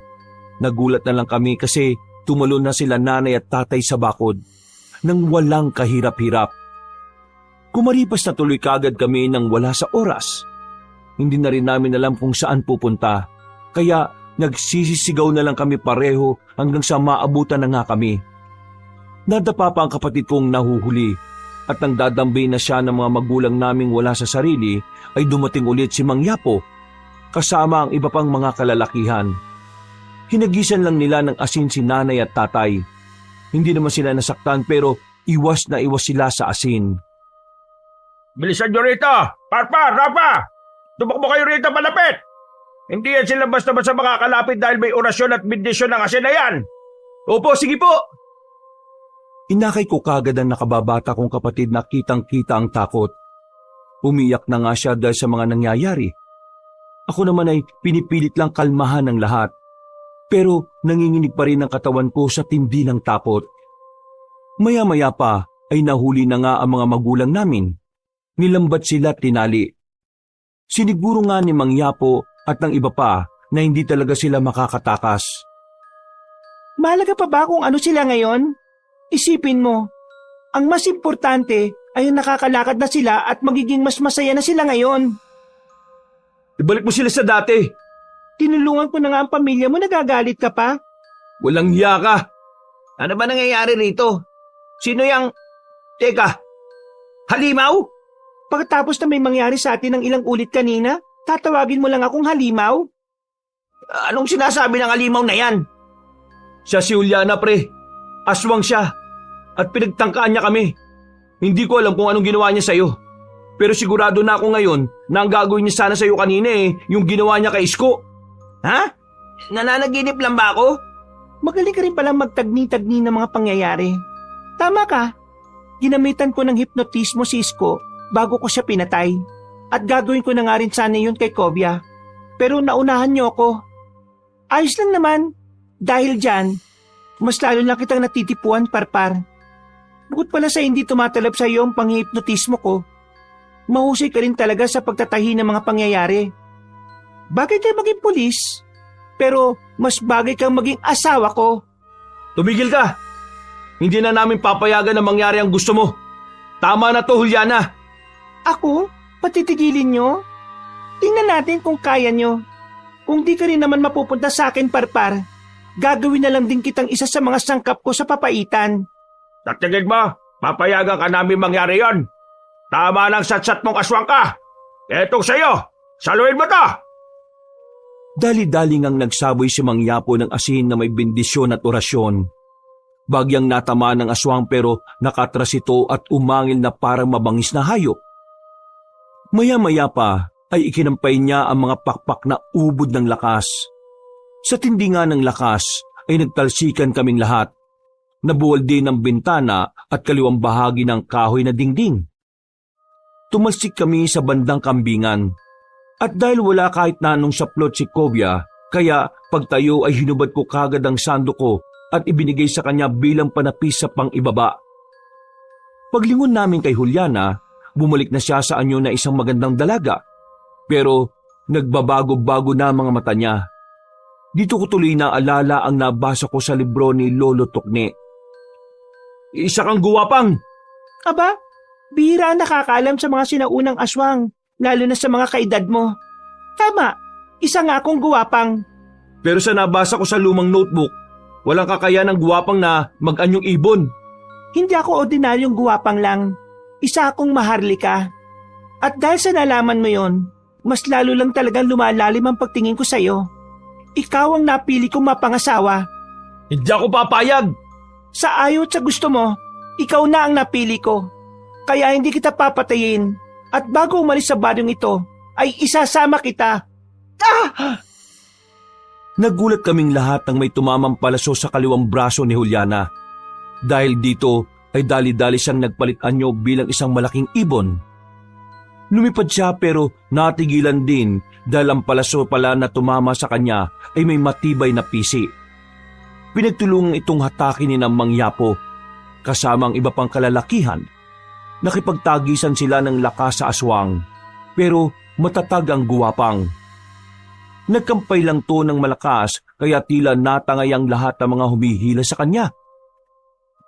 Nagulat na lang kami kasi tumalon na sila nanay at tatay sa bakod nang walang kahirap-hirap. Kumaripas na tuloy kagad kami nang wala sa oras. Hindi na rin namin alam kung saan pupunta, kaya nagsisisigaw na lang kami pareho hanggang sa maabutan na nga kami. Nadapa pa ang kapatid kong nahuhuli at nang dadambay na siya ng mga magulang naming wala sa sarili, ay dumating ulit si Mang Yapo kasama ang iba pang mga kalalakihan. Hinagisan lang nila ng asin si nanay at tatay. Hindi naman sila nasaktan pero iwas na iwas sila sa asin. Bilisan nyo rito! Parpar! Rafa! Tumakbo kayo rito malapit! Hindi yan sila basta-basta makakalapit dahil may orasyon at bendisyon ng asin na yan! Opo, sige po! Inakay ko kagad ang nakababata kong kapatid na kitang-kita ang takot. Umiyak na nga siya dahil sa mga nangyayari. Ako naman ay pinipilit lang kalmahan ng lahat. Pero nanginginig pa rin ang katawan ko sa tindi ng takot. Maya-maya pa ay nahuli na nga ang mga magulang namin. Nilambat sila at tinali. Siniguro nga ni Mang Yapo at ng iba pa na hindi talaga sila makakatakas. Mahalaga pa ba kung ano sila ngayon? Isipin mo, ang mas importante ay nakakalakad na sila at magiging mas masaya na sila ngayon. Ibalik mo sila sa dati. Tinulungan ko na nga ang pamilya mo, nagagalit ka pa? Walang hiya ka. Ano ba nangyayari rito? Sino yang... Teka, halimaw? Pagkatapos na may mangyari sa atin ng ilang ulit kanina, tatawagin mo lang akong halimaw? Anong sinasabi ng halimaw na yan? Siya si Juliana, pre. Aswang siya. At pinagtangkaan niya kami. Hindi ko alam kung anong ginawa niya sa'yo. Pero sigurado na ako ngayon na ang gagawin niya sana sa'yo kanina yung ginawa niya kay Isko. Ha? Nananaginip lang ba ako? Magaling ka rin palang magtagni-tagni ng mga pangyayari. Tama ka. Ginamitan ko ng hipnotismo si Isko bago ko siya pinatay. At gagawin ko na nga rin sana yun kay Kovia. Pero naunahan niyo ako. Ayos lang naman. Dahil dyan, mas lalo lang kitang natitipuan, Parpar. Bukod pala sa hindi tumatalab sa iyo ang panghihipnotismo ko, mahusay ka rin talaga sa pagtatahi ng mga pangyayari. Bagay kayo maging pulis, pero mas bagay kang maging asawa ko. Tumigil ka! Hindi na namin papayagan na mangyari ang gusto mo. Tama na to, Juliana. Ako? Patitigilin nyo? Tingnan natin kung kaya nyo. Kung di ka rin naman mapupunta sa akin, Parpar, gagawin na lang din kitang isa sa mga sangkap ko sa papaitan. Sa tingin mo, papayagan ka namin mangyari yon. Tama ng satsat mong aswang ka. Etong sa'yo, saluhin mo to! Dali-dali ngang nagsaboy si Mang Yapo ng asin na may bendisyon at orasyon. Bagyang natama ng aswang pero nakatras ito at umangil na parang mabangis na hayop. Maya-maya pa ay ikinampay niya ang mga pakpak na ubod ng lakas. Sa tindi nga ng lakas ay nagtalsikan kaming lahat. Nabuwal din ang bintana at kaliwang bahagi ng kahoy na dingding. Tumalsik kami sa bandang kambingan. At dahil wala kahit na anong saplot si Kovia, kaya pagtayo ay hinubad ko kagad ang sando ko at ibinigay sa kanya bilang panapis sa pang-ibaba. Paglingon namin kay Juliana, bumalik na siya sa anyo na isang magandang dalaga. Pero nagbabago-bago na mga mata niya. Dito ko tuloy na alala ang nabasa ko sa libro ni Lolo Tokne. Isa kang guwapang! Aba, bihira ang nakakaalam sa mga sinaunang aswang, lalo na sa mga kaedad mo. Tama, isa nga akong guwapang. Pero sa nabasa ko sa lumang notebook, walang kakayahan ng guwapang na mag-anyong ibon. Hindi ako ordinaryong guwapang lang. Isa akong maharlika. At dahil sa nalaman mo yon, mas lalo lang talagang lumalalim ang pagtingin ko sa'yo. Ikaw ang napili kong mapangasawa. Hindi ako papayag! Sa ayaw at sa gusto mo, ikaw na ang napili ko. Kaya hindi kita papatayin. At bago umalis sa baryong ito, ay isasama kita. Nagulat kaming lahat nang may tumamang palaso sa kaliwang braso ni Juliana. Dahil dito ay dali-dali siyang nagpalit anyo bilang isang malaking ibon. Lumipad siya pero natigilan din dahil ang palaso pala na tumama sa kanya ay may matibay na pisi. Pinagtulungan itong hatakin ni Mang Yapo kasama ang iba pang kalalakihan. Nakipagtagisan sila ng lakas sa aswang, pero matatag ang guwapang. Nagkampay lang to ng malakas kaya tila natangay ang lahat ng mga humihila sa kanya.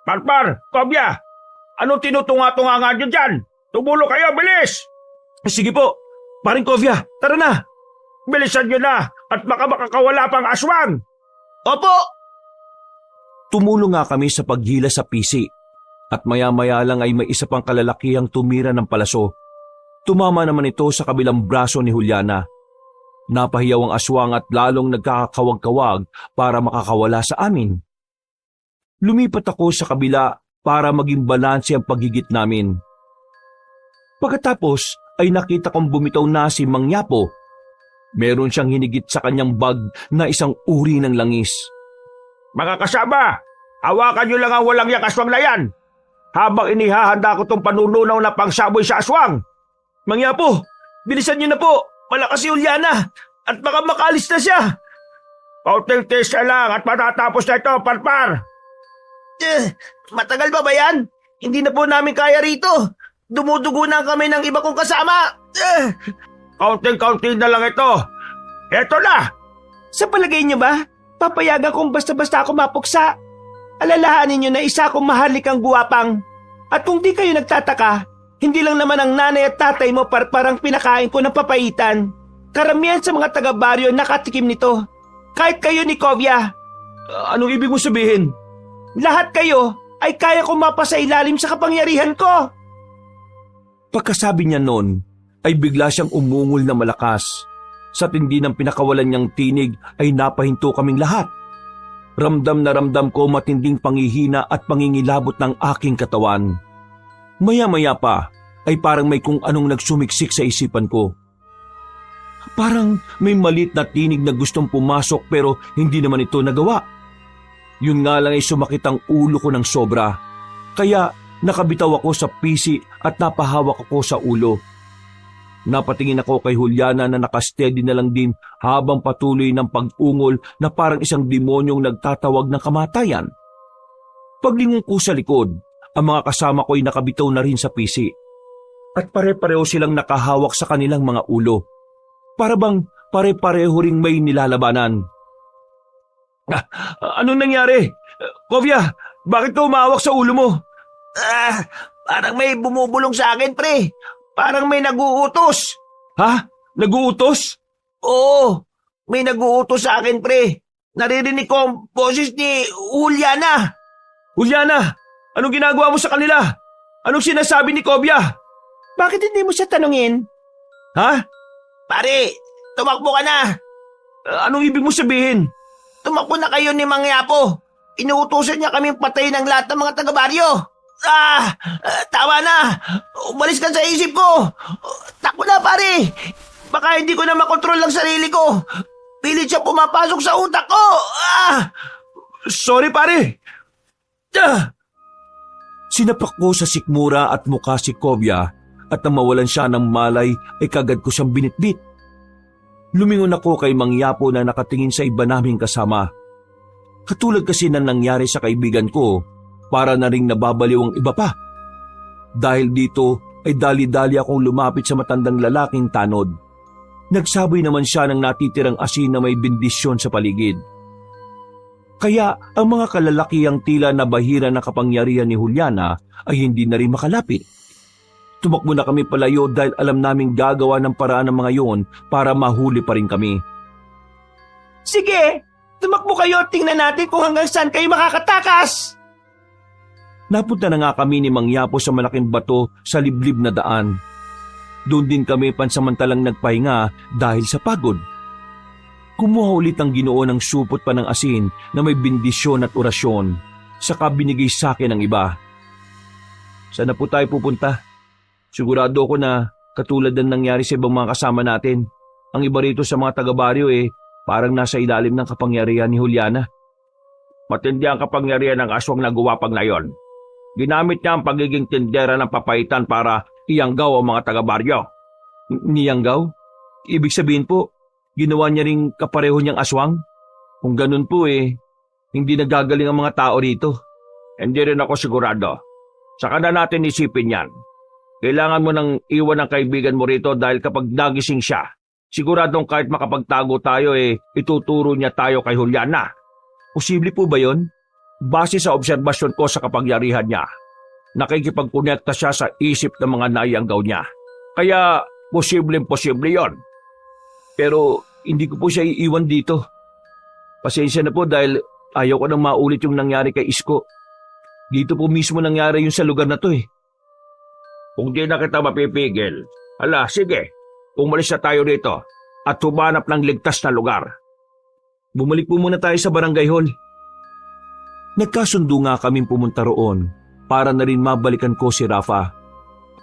Parpar, Kovia, anong tinutunga-tunga nga nyo dyan? Tumulo kayo, bilis! Sige po, paring Kovia, tara na! Bilisan nyo na at baka makakawala pang aswang! Opo! Tumulong nga kami sa paghila sa pisi. At maya-maya lang ay may isa pang kalalakihang tumira ng palaso. Tumama naman ito sa kabilang braso ni Juliana. Napahiyaw ang aswang at lalong nagkakawag-kawag para makakawala sa amin. Lumipat ako sa kabila para maging balanse ang paggigit namin. Pagkatapos ay nakita kong bumitaw na si Mang Yapo. Meron siyang hinigit sa kanyang bag na isang uri ng langis. Mga kasama, hawakan nyo lang ang walang yak aswang na yan! Habang inihahanda ko tong panununaw na pangsaboy sa aswang. Mang Yapo, bilisan niyo na po. Malakas si Juliana at baka makalis na siya. Kaunting tiis na lang at matatapos na ito, Parpar. Matagal ba yan? Hindi na po namin kaya rito. Dumudugo na kami ng iba kong kasama. Kaunting-kaunting na lang ito. Eto na! Sa palagay niyo ba, papayagan kong basta-basta ako mapuksa? Alalahanin niyo na isa akong maharlikang guwapang. At kung di kayo nagtataka, hindi lang naman ang nanay at tatay mo parang pinakain ko ng papaitan. Karamihan sa mga taga-baryo nakatikim nito. Kahit kayo ni Kovia. Anong ibig mo sabihin? Lahat kayo ay kaya kong mapasa ilalim sa kapangyarihan ko. Pagkasabi niya noon, ay bigla siyang umungol na malakas. Sa tindi ng pinakawalan niyang tinig ay napahinto kaming lahat. Ramdam na ramdam ko matinding panghihina at pangingilabot ng aking katawan. Maya-maya pa ay parang may kung anong nagsumiksik sa isipan ko. Parang may malit na tinig na gustong pumasok pero hindi naman ito nagawa. Yun nga lang ay sumakit ang ulo ko ng sobra. Kaya nakabitaw ako sa pisi at napahawak ako sa ulo. Napatingin ako kay Juliana na nakasteady na lang din habang patuloy ng pag-ungol na parang isang demonyong nagtatawag ng kamatayan. Paglingon ko sa likod, ang mga kasama ko ay nakabitaw na rin sa pisi. At pare-pareho silang nakahawak sa kanilang mga ulo. Para bang pare-pareho ring may nilalabanan. Anong nangyari? Kovya, bakit ka umawak sa ulo mo? Parang may bumubulong sa akin, pre. Parang may naguutos. Ha? Naguutos? Oo, may naguutos sa akin, pre. Naririnig ko ang boses ni Juliana. Juliana, anong ginagawa mo sa kanila? Anong sinasabi ni Kovya? Bakit hindi mo siya tanungin? Ha? Pare, tumakbo ka na. Anong ibig mo sabihin? Tumakbo na kayo ni Mang Yapo. Inuutusan niya kaming patayin ng lahat ng mga taga-baryo. Tama na. Umalis ka sa isip ko. Takbo na, pare. Baka hindi ko na makontrol ang sarili ko. Pilit siya pumapasok sa utak ko. Sorry, pare. Sinapak ko sa sikmura at mukha si Kovya at nang mawalan siya ng malay ay kagad ko siyang binitbit. Lumingon ako kay Mang Yapo na nakatingin sa iba naming kasama. Katulad kasi na nangyari sa kaibigan ko, para na ring nababaliw ang iba pa. Dahil dito ay dali-dali akong lumapit sa matandang lalaking tanod. Nagsaboy naman siya ng natitirang asin na may bendisyon sa paligid. Kaya ang mga kalalakihang tila na bahira na kapangyarihan ni Juliana ay hindi na rin makalapit. Tumakbo na kami palayo dahil alam naming gagawa ng paraan ng mga yon para mahuli pa rin kami. Sige, tumakbo kayo at tingnan natin kung hanggang saan kayo makakatakas. Napunta na nga kami ni Mang Yapo sa malaking bato sa liblib na daan. Doon din kami pansamantalang nagpahinga dahil sa pagod. Kumuha ulit ang Ginoo ng supot pa ng asin na may bendisyon at orasyon, saka binigay sa akin ang iba. Saan na po tayo pupunta? Sigurado ako na katulad ng nangyari sa ibang mga kasama natin. Ang iba rito sa mga taga-baryo parang nasa ilalim ng kapangyarihan ni Juliana. Matindi ang kapangyarihan ng aswang na guwapang na yon. Ginamit niya ang pagiging tindera ng papaitan para iyanggaw ang mga taga-baryo. Niyanggaw? Ibig sabihin po, ginawa niya ring kapareho niyang aswang? Kung ganun po hindi nagagaling ang mga tao rito. Hindi rin ako sigurado. Saka na natin isipin yan. Kailangan mo nang iwan ang kaibigan mo rito dahil kapag nagising siya, siguradong kahit makapagtago tayo ituturo niya tayo kay Juliana. Posible po ba yon? Base sa obserbasyon ko sa kapangyarihan niya, nakikipagkonekta siya sa isip ng mga naiyanggaw niya. Kaya posible yon. Pero hindi ko po siya iiwan dito. Pasensya na po dahil ayaw ko nang maulit yung nangyari kay Isko. Dito po mismo nangyari yung sa lugar na to Kung di na kita mapipigil, sige, umalis na tayo rito at humanap ng ligtas na lugar. Bumalik po muna tayo sa barangay hall. Nagkasundo nga kaming pumunta roon para na rin mabalikan ko si Rafa.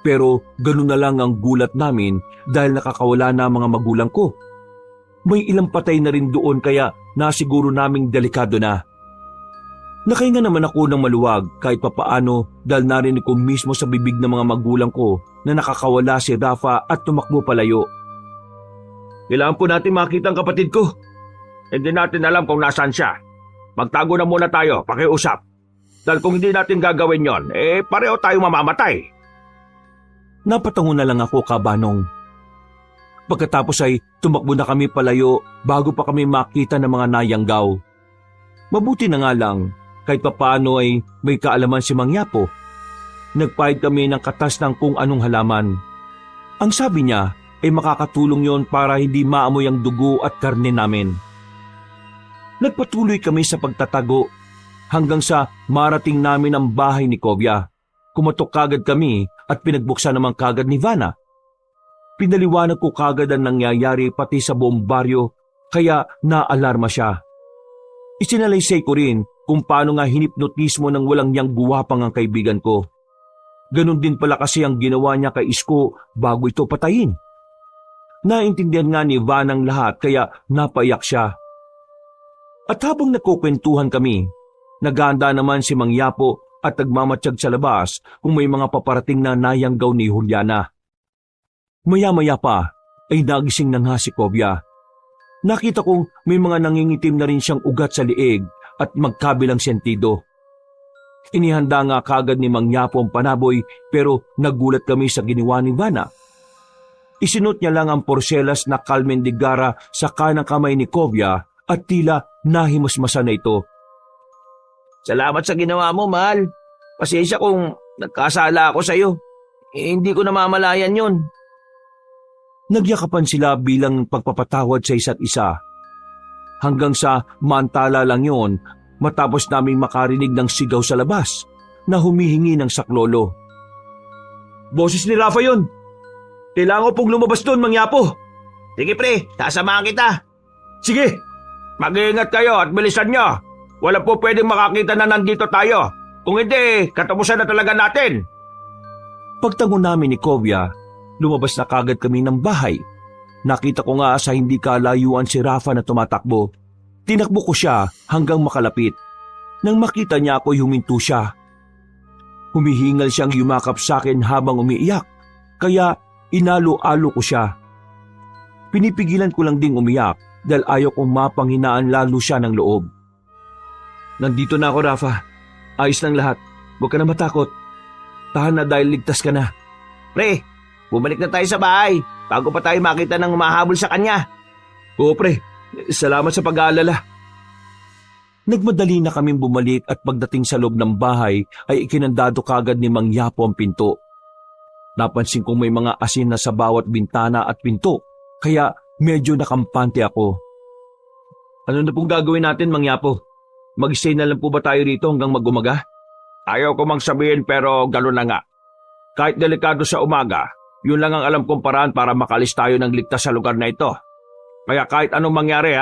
Pero ganun na lang ang gulat namin dahil nakakawala na mga magulang ko. May ilang patay na rin doon kaya nasiguro naming delikado na. Nakahinga naman ako ng maluwag kahit papaano dahil narinig ko mismo sa bibig ng mga magulang ko na nakakawala si Rafa at tumakbo palayo. Kailangan po natin makita ang kapatid ko. Hindi natin alam kung nasaan siya. Magtago na muna tayo, pakiusap. Dahil kung hindi natin gagawin yon, pareho tayo mamamatay. Napatango na lang ako, Kabanong. Pagkatapos ay tumakbo na kami palayo bago pa kami makita ng mga nayanggaw. Mabuti na nga lang, kahit papaano ay may kaalaman si Mang Yapo. Nagpahid kami ng katas ng kung anong halaman. Ang sabi niya ay makakatulong yon para hindi maamoy ang dugo at karne namin. Nagpatuloy kami sa pagtatago hanggang sa marating namin ang bahay ni Kovya. Kumatok kagad kami at pinagbuksan naman kagad ni Vanna. Pinaliwanag ko kagad ang nangyayari pati sa buong baryo kaya naalarma siya. Isinalaysay ko rin kung paano nga hinipnotismo ng walang niyang guwapang ang kaibigan ko. Ganon din pala kasi ang ginawa niya kay Isko bago ito patayin. Naintindihan nga ni Van ang lahat kaya napaiyak siya. At habang nagkukwentuhan kami, naganda naman si Mang Yapo at nagmamatsyag sa labas kung may mga paparating na nayanggaw ni Juliana. Maya-maya pa ay nagising na nga si Kobya. Nakita kong may mga nangingitim na rin siyang ugat sa liig at magkabilang sentido. Inihanda nga kagad ni Mang Yapo ang panaboy pero nagulat kami sa ginawa ni Vana. Isinot niya lang ang porselas na kalmendigara sa kanang kamay ni Kobya at tila nahimasmasan na ito. Salamat sa ginawa mo, mahal. Pasensya kung nagkasala ako sa'yo. Hindi ko namamalayan yun. Nagyakapan sila bilang pagpapatawad sa isa't isa. Hanggang sa mantala lang yon matapos naming makarinig ng sigaw sa labas na humihingi ng saklolo. Boses ni Rafa yun. Kailangan ko pong lumabas doon, Mang Yapo. Sige pre, sasamahan kita. Sige, mag-iingat kayo at bilisan nyo. Wala po pwedeng makakita na nandito tayo. Kung hindi, katapusan na talaga natin. Pagtango namin ni Kobya, lumabas na kagad kami ng bahay. Nakita ko nga sa hindi kalayuan si Rafa na tumatakbo. Tinakbo ko siya hanggang makalapit. Nang makita niya ako, huminto siya. Humihingal siyang yumakap sa akin habang umiiyak, kaya inalo-alo ko siya. Pinipigilan ko lang ding umiyak dahil ayaw kong mapanghinaan lalo siya ng loob. Nandito na ako, Rafa. Ayos lang lahat. Huwag ka na matakot. Tahan na dahil ligtas ka na. Pre, bumalik na tayo sa bahay bago pa tayo makita ng humahabol sa kanya. Oo, pre. Salamat sa pag-aalala. Nagmadali na kaming bumalik at pagdating sa loob ng bahay ay ikinandado kagad ni Mang Yapo ang pinto. Napansin kong may mga asin na sa bawat bintana at pinto, kaya medyo nakampante ako. Ano na pong gagawin natin, Mang Yapo? Mag-stay na lang po ba tayo rito hanggang mag-umaga? Ayaw ko mang sabihin pero gano'n na nga. Kahit delikado sa umaga, yun lang ang alam kong paraan para makalis tayo ng ligtas sa lugar na ito. Kaya kahit anong mangyari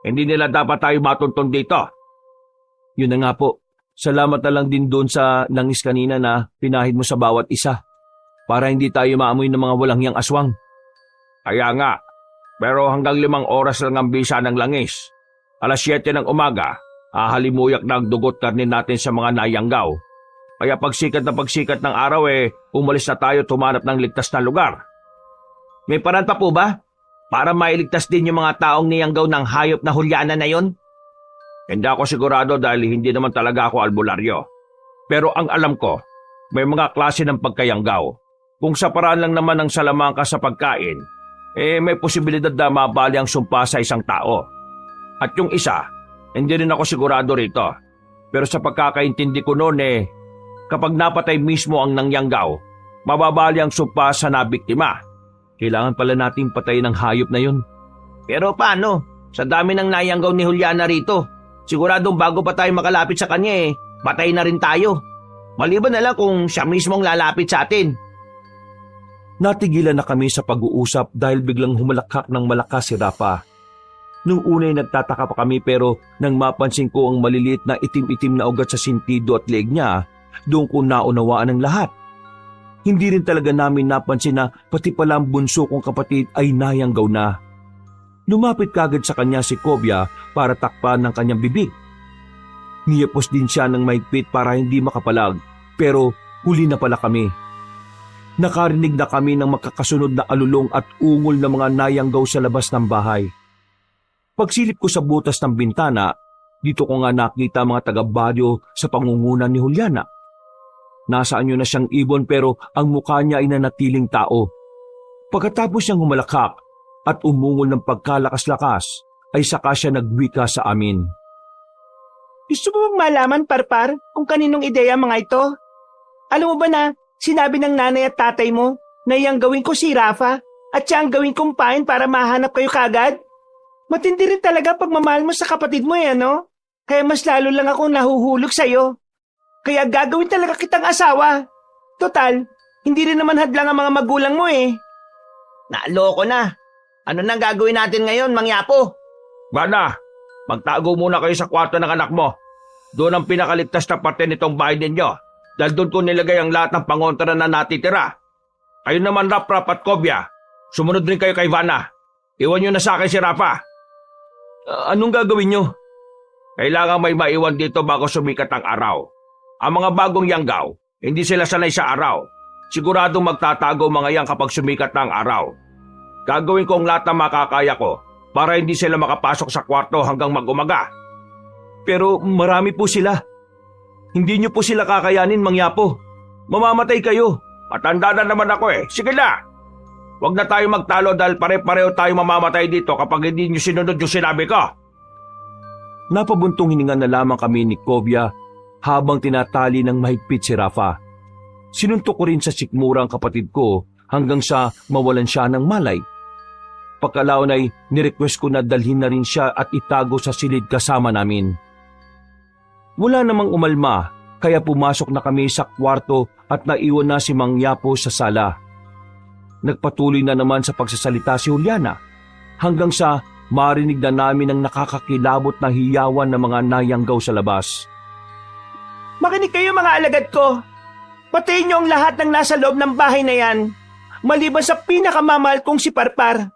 hindi nila dapat tayo matuntun dito. Yun na nga po. Salamat na lang din doon sa langis kanina na pinahid mo sa bawat isa para hindi tayo maamoy ng mga walang hiyang aswang. Kaya nga, pero hanggang 5 oras lang ang bisa ng langis. 7:00 ng umaga, hahalimuyak na ang dugot karnin natin sa mga nayanggaw. Kaya pagsikat ng araw umalis na tayo tumanap ng ligtas na lugar. May paraan pa po ba? Para mailigtas din yung mga taong niyanggaw ng hayop na Juliana na yon? Hindi ako sigurado dahil hindi naman talaga ako albularyo. Pero ang alam ko, may mga klase ng pagkayanggaw. Kung sa paraan lang naman ng salamangka sa pagkain, may posibilidad na mabali ang sumpa sa isang tao. At yung isa, hindi rin ako sigurado rito. Pero sa pagkakaintindi ko noon kapag napatay mismo ang nangyanggaw, mababali ang sumpa sa nabiktima. Kailangan pala nating patayin ang hayop na yun. Pero paano? Sa dami ng nayanggaw ni Juliana rito, siguradong bago pa tayo makalapit sa kanya patay na rin tayo. Maliban na lang kung siya mismo ang lalapit sa atin. Natigilan na kami sa pag-uusap dahil biglang humalakhak ng malakas si Rafa. Nung una'y nagtataka pa kami pero nang mapansin ko ang maliliit na itim-itim na ugat sa sintido at leeg niya, doon ko naunawaan ang lahat. Hindi rin talaga namin napansin na pati pala ang bunso kong kapatid ay nayanggaw na. Lumapit kagad sa kanya si Kobya para takpan ng kanyang bibig. Niyapos din siya ng mahigpit para hindi makapalag, pero huli na pala kami. Nakarinig na kami ng magkakasunod na alulong at ungol ng mga nayanggaw sa labas ng bahay. Pagsilip ko sa butas ng bintana, dito ko nga nakita mga taga-baryo sa pangungunan ni Juliana. Nasaan yun na siyang ibon pero ang mukha niya ay nanatiling tao. Pagkatapos niyang humalakhak at umungol ng pagkalakas-lakas, ay saka siya nagwika sa amin. Gusto mo bang malaman, Parpar, kung kaninong ideya mga ito? Alam mo ba na sinabi ng nanay at tatay mo na iyang gawin ko si Rafa at siya ang gawin kong pain para mahanap kayo kagad? Matindi rin talaga pagmamahal mo sa kapatid mo ano? Kaya mas lalo lang akong nahuhulog sa'yo. Kaya gagawin talaga kitang asawa. Total, hindi rin naman hadlang ang mga magulang mo Naloko na. Ano nang gagawin natin ngayon, Mang Yapo? Bana, magtago muna kayo sa kwarto ng anak mo. Doon ang pinakaligtas na parte nitong bahay ninyo. Dahil doon ko nilagay ang lahat ng pangontra na natitira. Kayo naman, Rap at Kobya. sumunod rin kayo kay Vanna. Iwan nyo na sa akin si Rafa. Anong gagawin nyo? Kailangan may maiwan dito bago sumikat ang araw. Ang mga bagong yanggaw, hindi sila sanay sa araw. Siguradong magtatago mga yang kapag sumikat na ang araw. Gagawin ko ang lahat na makakaya ko para hindi sila makapasok sa kwarto hanggang mag-umaga. Pero marami po sila. Hindi nyo po sila kakayanin, Mang Yapo. Mamamatay kayo. Matanda na naman ako eh. Sige na! Huwag na tayo magtalo dahil pare-pareho tayo mamamatay dito kapag hindi nyo sinunod yung sinabi ko. Napabuntong hininga na lamang kami ni Kovia habang tinatali ng mahigpit si Rafa. Sinuntok ko rin sa sikmurang kapatid ko hanggang sa mawalan siya ng malay. Pagkalaon ay nirequest ko na dalhin na rin siya at itago sa silid kasama namin. Wala namang umalma kaya pumasok na kami sa kwarto at naiwan na si Mang Yapo sa sala. Nagpatuloy na naman sa pagsasalita si Juliana hanggang sa marinig na namin ang nakakakilabot na hiyawan ng mga nayanggaw sa labas. Makinig kayo mga alagad ko. Patayin niyo ang lahat ng nasa loob ng bahay na yan. Maliban sa pinakamamahal kong si Parpar.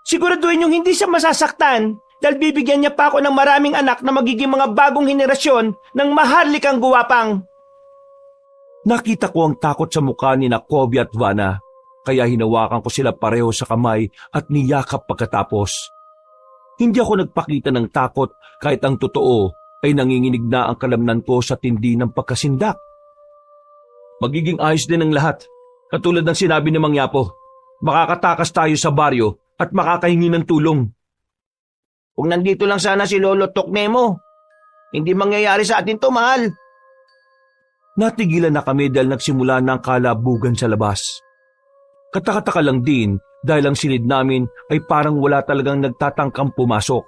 Siguraduhin niyong hindi siya masasaktan dahil bibigyan niya pa ako ng maraming anak na magiging mga bagong henerasyon ng maharlikang guwapang. Nakita ko ang takot sa mukha ni Kovia at Vanna, kaya hinawakan ko sila pareho sa kamay at niyakap pagkatapos. Hindi ako nagpakita ng takot kahit ang totoo ay nanginginig na ang kalamnan ko sa tindi ng pagkasindak. Magiging ayos din ang lahat, katulad ng sinabi ni Mang Yapo. Makakatakas tayo sa baryo at makakahingi ng tulong. Kung nandito lang sana si Lolo Tokne mo, hindi mangyayari sa atin to, mahal. Natigilan na kami dahil nagsimula na ang kalabugan sa labas. Katakataka lang din dahil ang silid namin ay parang wala talagang nagtatangkang pumasok.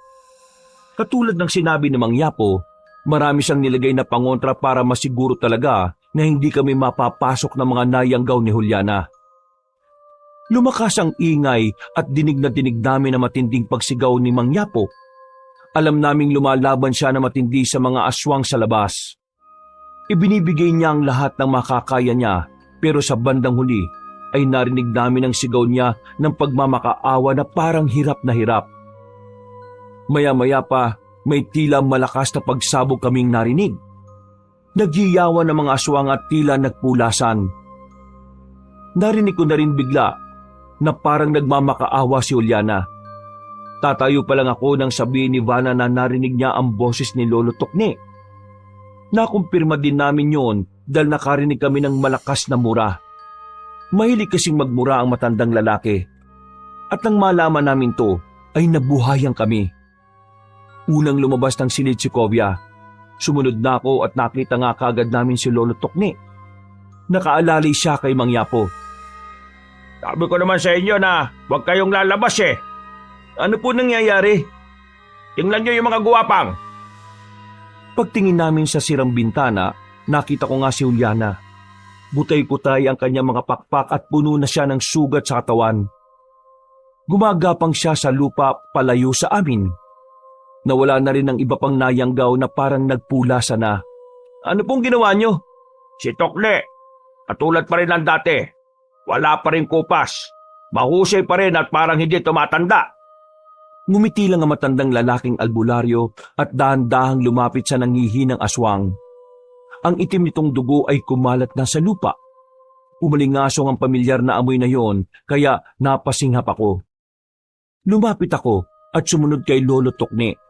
Katulad ng sinabi ni Mang Yapo, marami siyang nilagay na pangontra para masiguro talaga na hindi kami mapapasok ng mga nayanggaw ni Juliana. Lumakas ang ingay at dinig na dinig namin na matinding pagsigaw ni Mang Yapo. Alam naming lumalaban siya na matindi sa mga aswang sa labas. Ibinibigay niya ang lahat ng makakaya niya pero sa bandang huli ay narinig namin ang sigaw niya ng pagmamakaawa na parang hirap na hirap. Maya-maya pa may tila malakas na pagsabog kaming narinig. Nagyiyawan ng mga aswang at tila nagpulasan. Narinig ko na rin bigla na parang nagmamakaawa si Juliana. Tatayo pa lang ako nang sabihin ni Vanna na narinig niya ang boses ni Lolo Tokne. Nakumpirma din namin yon dahil nakarinig kami ng malakas na mura. Mahilig kasing magmura ang matandang lalaki. At nang malaman namin to, ay nabuhayan kami. Unang lumabas ng silid si Kovia. Sumunod na ako at nakita nga kagad namin si Lolo Tokne. Nakaalalay siya kay Mang Yapo. Sabi ko naman sa inyo na huwag kayong lalabas eh. Ano po nangyayari? Tingnan nyo yung mga guwapang. Pagtingin namin sa sirang bintana, nakita ko nga si Juliana. Butay-putay ang kanyang mga pakpak at puno na siya ng sugat sa katawan. Gumagapang siya sa lupa palayo sa amin. Nawala na rin ang iba pang nayanggaw na parang nagpulasa na. Ano pong ginawa nyo? Si Tokne, katulad pa rin ng dati. Wala pa rin kupas. Mahusay pa rin at parang hindi tumatanda. Ngumiti lang ang matandang lalaking albularyo at dahan-dahang lumapit sa nangihinang aswang. Ang itim nitong dugo ay kumalat na sa lupa. Umalingasong ang pamilyar na amoy na yon kaya napasinghap ako. Lumapit ako at sumunod kay Lolo Tokne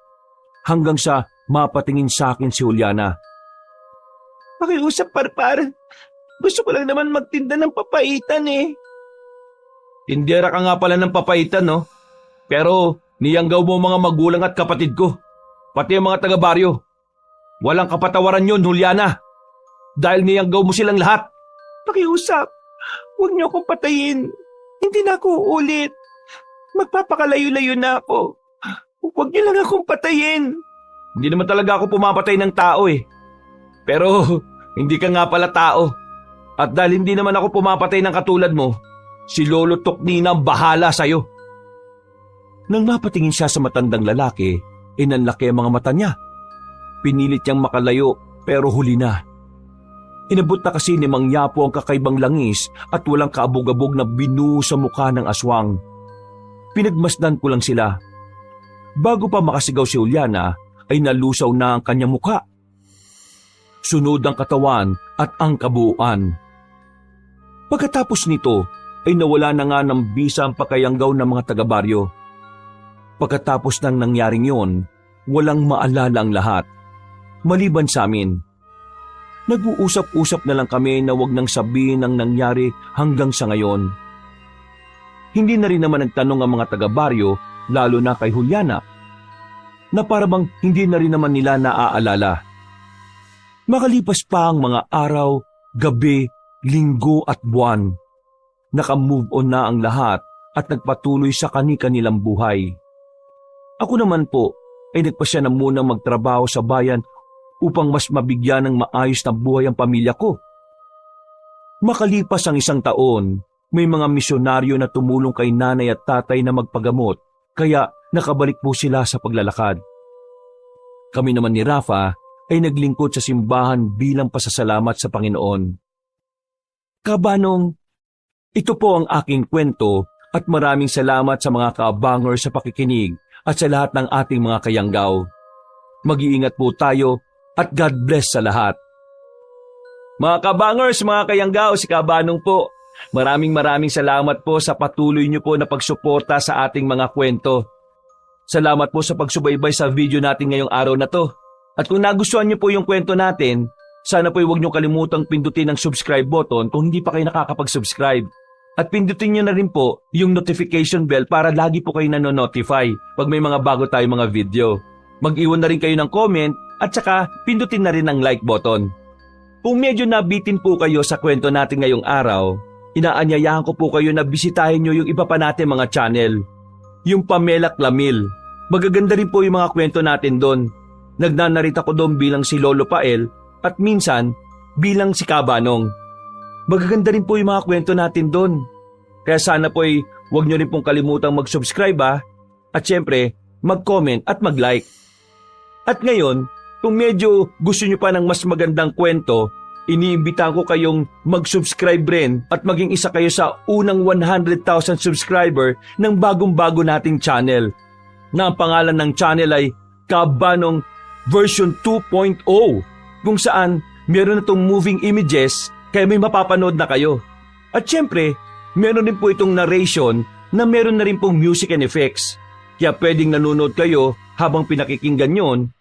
hanggang sa mapatingin sa akin si Juliana. Pakiusap, Parpar. Gusto ko lang naman magtinda ng papaitan eh. Tindera ka nga pala ng papaitan, no? Pero niyanggaw mo mga magulang at kapatid ko, pati ang mga taga-baryo. Walang kapatawaran yon, Juliana. Dahil niyanggaw mo silang lahat. Pakiusap. Huwag niyo akong patayin. Hindi na ako uulit. Magpapakalayo-layo na ako. Huwag niyo lang akong patayin. Hindi naman talaga ako pumapatay ng tao eh. Pero hindi ka nga pala tao. At dahil hindi naman ako pumapatay ng katulad mo, si Lolo Tokne na bahala sa'yo. Nang mapatingin siya sa matandang lalaki, inanlaki ang mga mata niya. Pinilit niyang makalayo pero huli na. Inabot na kasi ni Mang Yapo ang kakaibang langis at walang kaabog-abog na binuo sa mukha ng aswang. pinagmasdan ko lang sila. Bago pa makasigaw si Juliana, ay nalusaw na ang kanyang mukha. Sunod ang katawan at ang kabuuan. Pagkatapos nito, ay nawala na nga ng bisa ang pakayanggaw ng mga taga-baryo. Pagkatapos ng nangyaring yon, walang maalala ang lahat. Maliban sa amin. Nag-uusap-usap na lang kami na wag nang sabihin ang nangyari hanggang sa ngayon. Hindi na rin naman nagtanong ang mga taga-baryo, lalo na kay Juliana, na parabang hindi na rin naman nila naaalala. Makalipas pa ang mga araw, gabi, linggo at buwan. Naka-move on na ang lahat at nagpatuloy sa kani-kanilang buhay. Ako naman po ay nagpasya na munang magtrabaho sa bayan upang mas mabigyan ng maayos na buhay ang pamilya ko. Makalipas ang 1 taon, may mga misyonaryo na tumulong kay nanay at tatay na magpagamot, kaya nakabalik po sila sa paglalakad. Kami naman ni Rafa ay naglingkod sa simbahan bilang pasasalamat sa Panginoon. Kabanong, ito po ang aking kwento at maraming salamat sa mga kaabangers sa pakikinig at sa lahat ng ating mga kayanggaw. Mag-iingat po tayo at God bless sa lahat. Mga kabangers, mga kayanggaw, si Kabanong po. Maraming salamat po sa patuloy niyo po na pagsuporta sa ating mga kwento. Salamat po sa pagsubaybay sa video natin ngayong araw na to. At kung nagustuhan niyo po yung kwento natin, sana po huwag niyo kalimutang pindutin ang subscribe button kung hindi pa kayo nakakapag-subscribe. At pindutin niyo na rin po yung notification bell para lagi po kayo nanonotify pag may mga bago tayong mga video. Mag-iwan na rin kayo ng comment at saka pindutin na rin ang like button. Kung medyo nabitin po kayo sa kwento natin ngayong araw, inaanyayahan ko po kayo na bisitahin niyo yung iba pa natin mga channel. Yung Pamela Clamil. Magaganda rin po yung mga kwento natin doon. Nagnanarita ko doon bilang si Lolo Pael at minsan bilang si Kabanong. Magaganda rin po yung mga kwento natin doon. Kaya sana po ay huwag nyo rin pong kalimutang mag-subscribe at syempre mag-comment at mag-like. At ngayon, kung medyo gusto nyo pa ng mas magandang kwento, iniimbitahan ko kayong mag-subscribe rin at maging isa kayo sa unang 100,000 subscriber ng bagong-bago nating channel. Na ang pangalan ng channel ay Kabanong version 2.0 kung saan meron na itong moving images kaya may mapapanood na kayo. At syempre, meron din po itong narration na meron na rin pong music and effects. Kaya pwedeng nanonood kayo habang pinakikinggan yon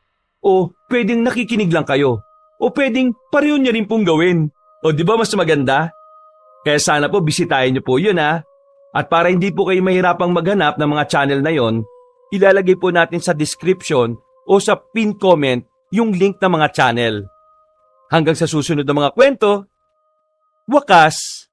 o pwedeng nakikinig lang kayo. O pwedeng pareho niya rin pong gawin. O di ba mas maganda? Kaya sana po bisitahin niyo po yun At para hindi po kayo mahirapang maghanap ng mga channel na yon, ilalagay po natin sa description o sa pin comment yung link ng mga channel. Hanggang sa susunod na mga kwento, wakas!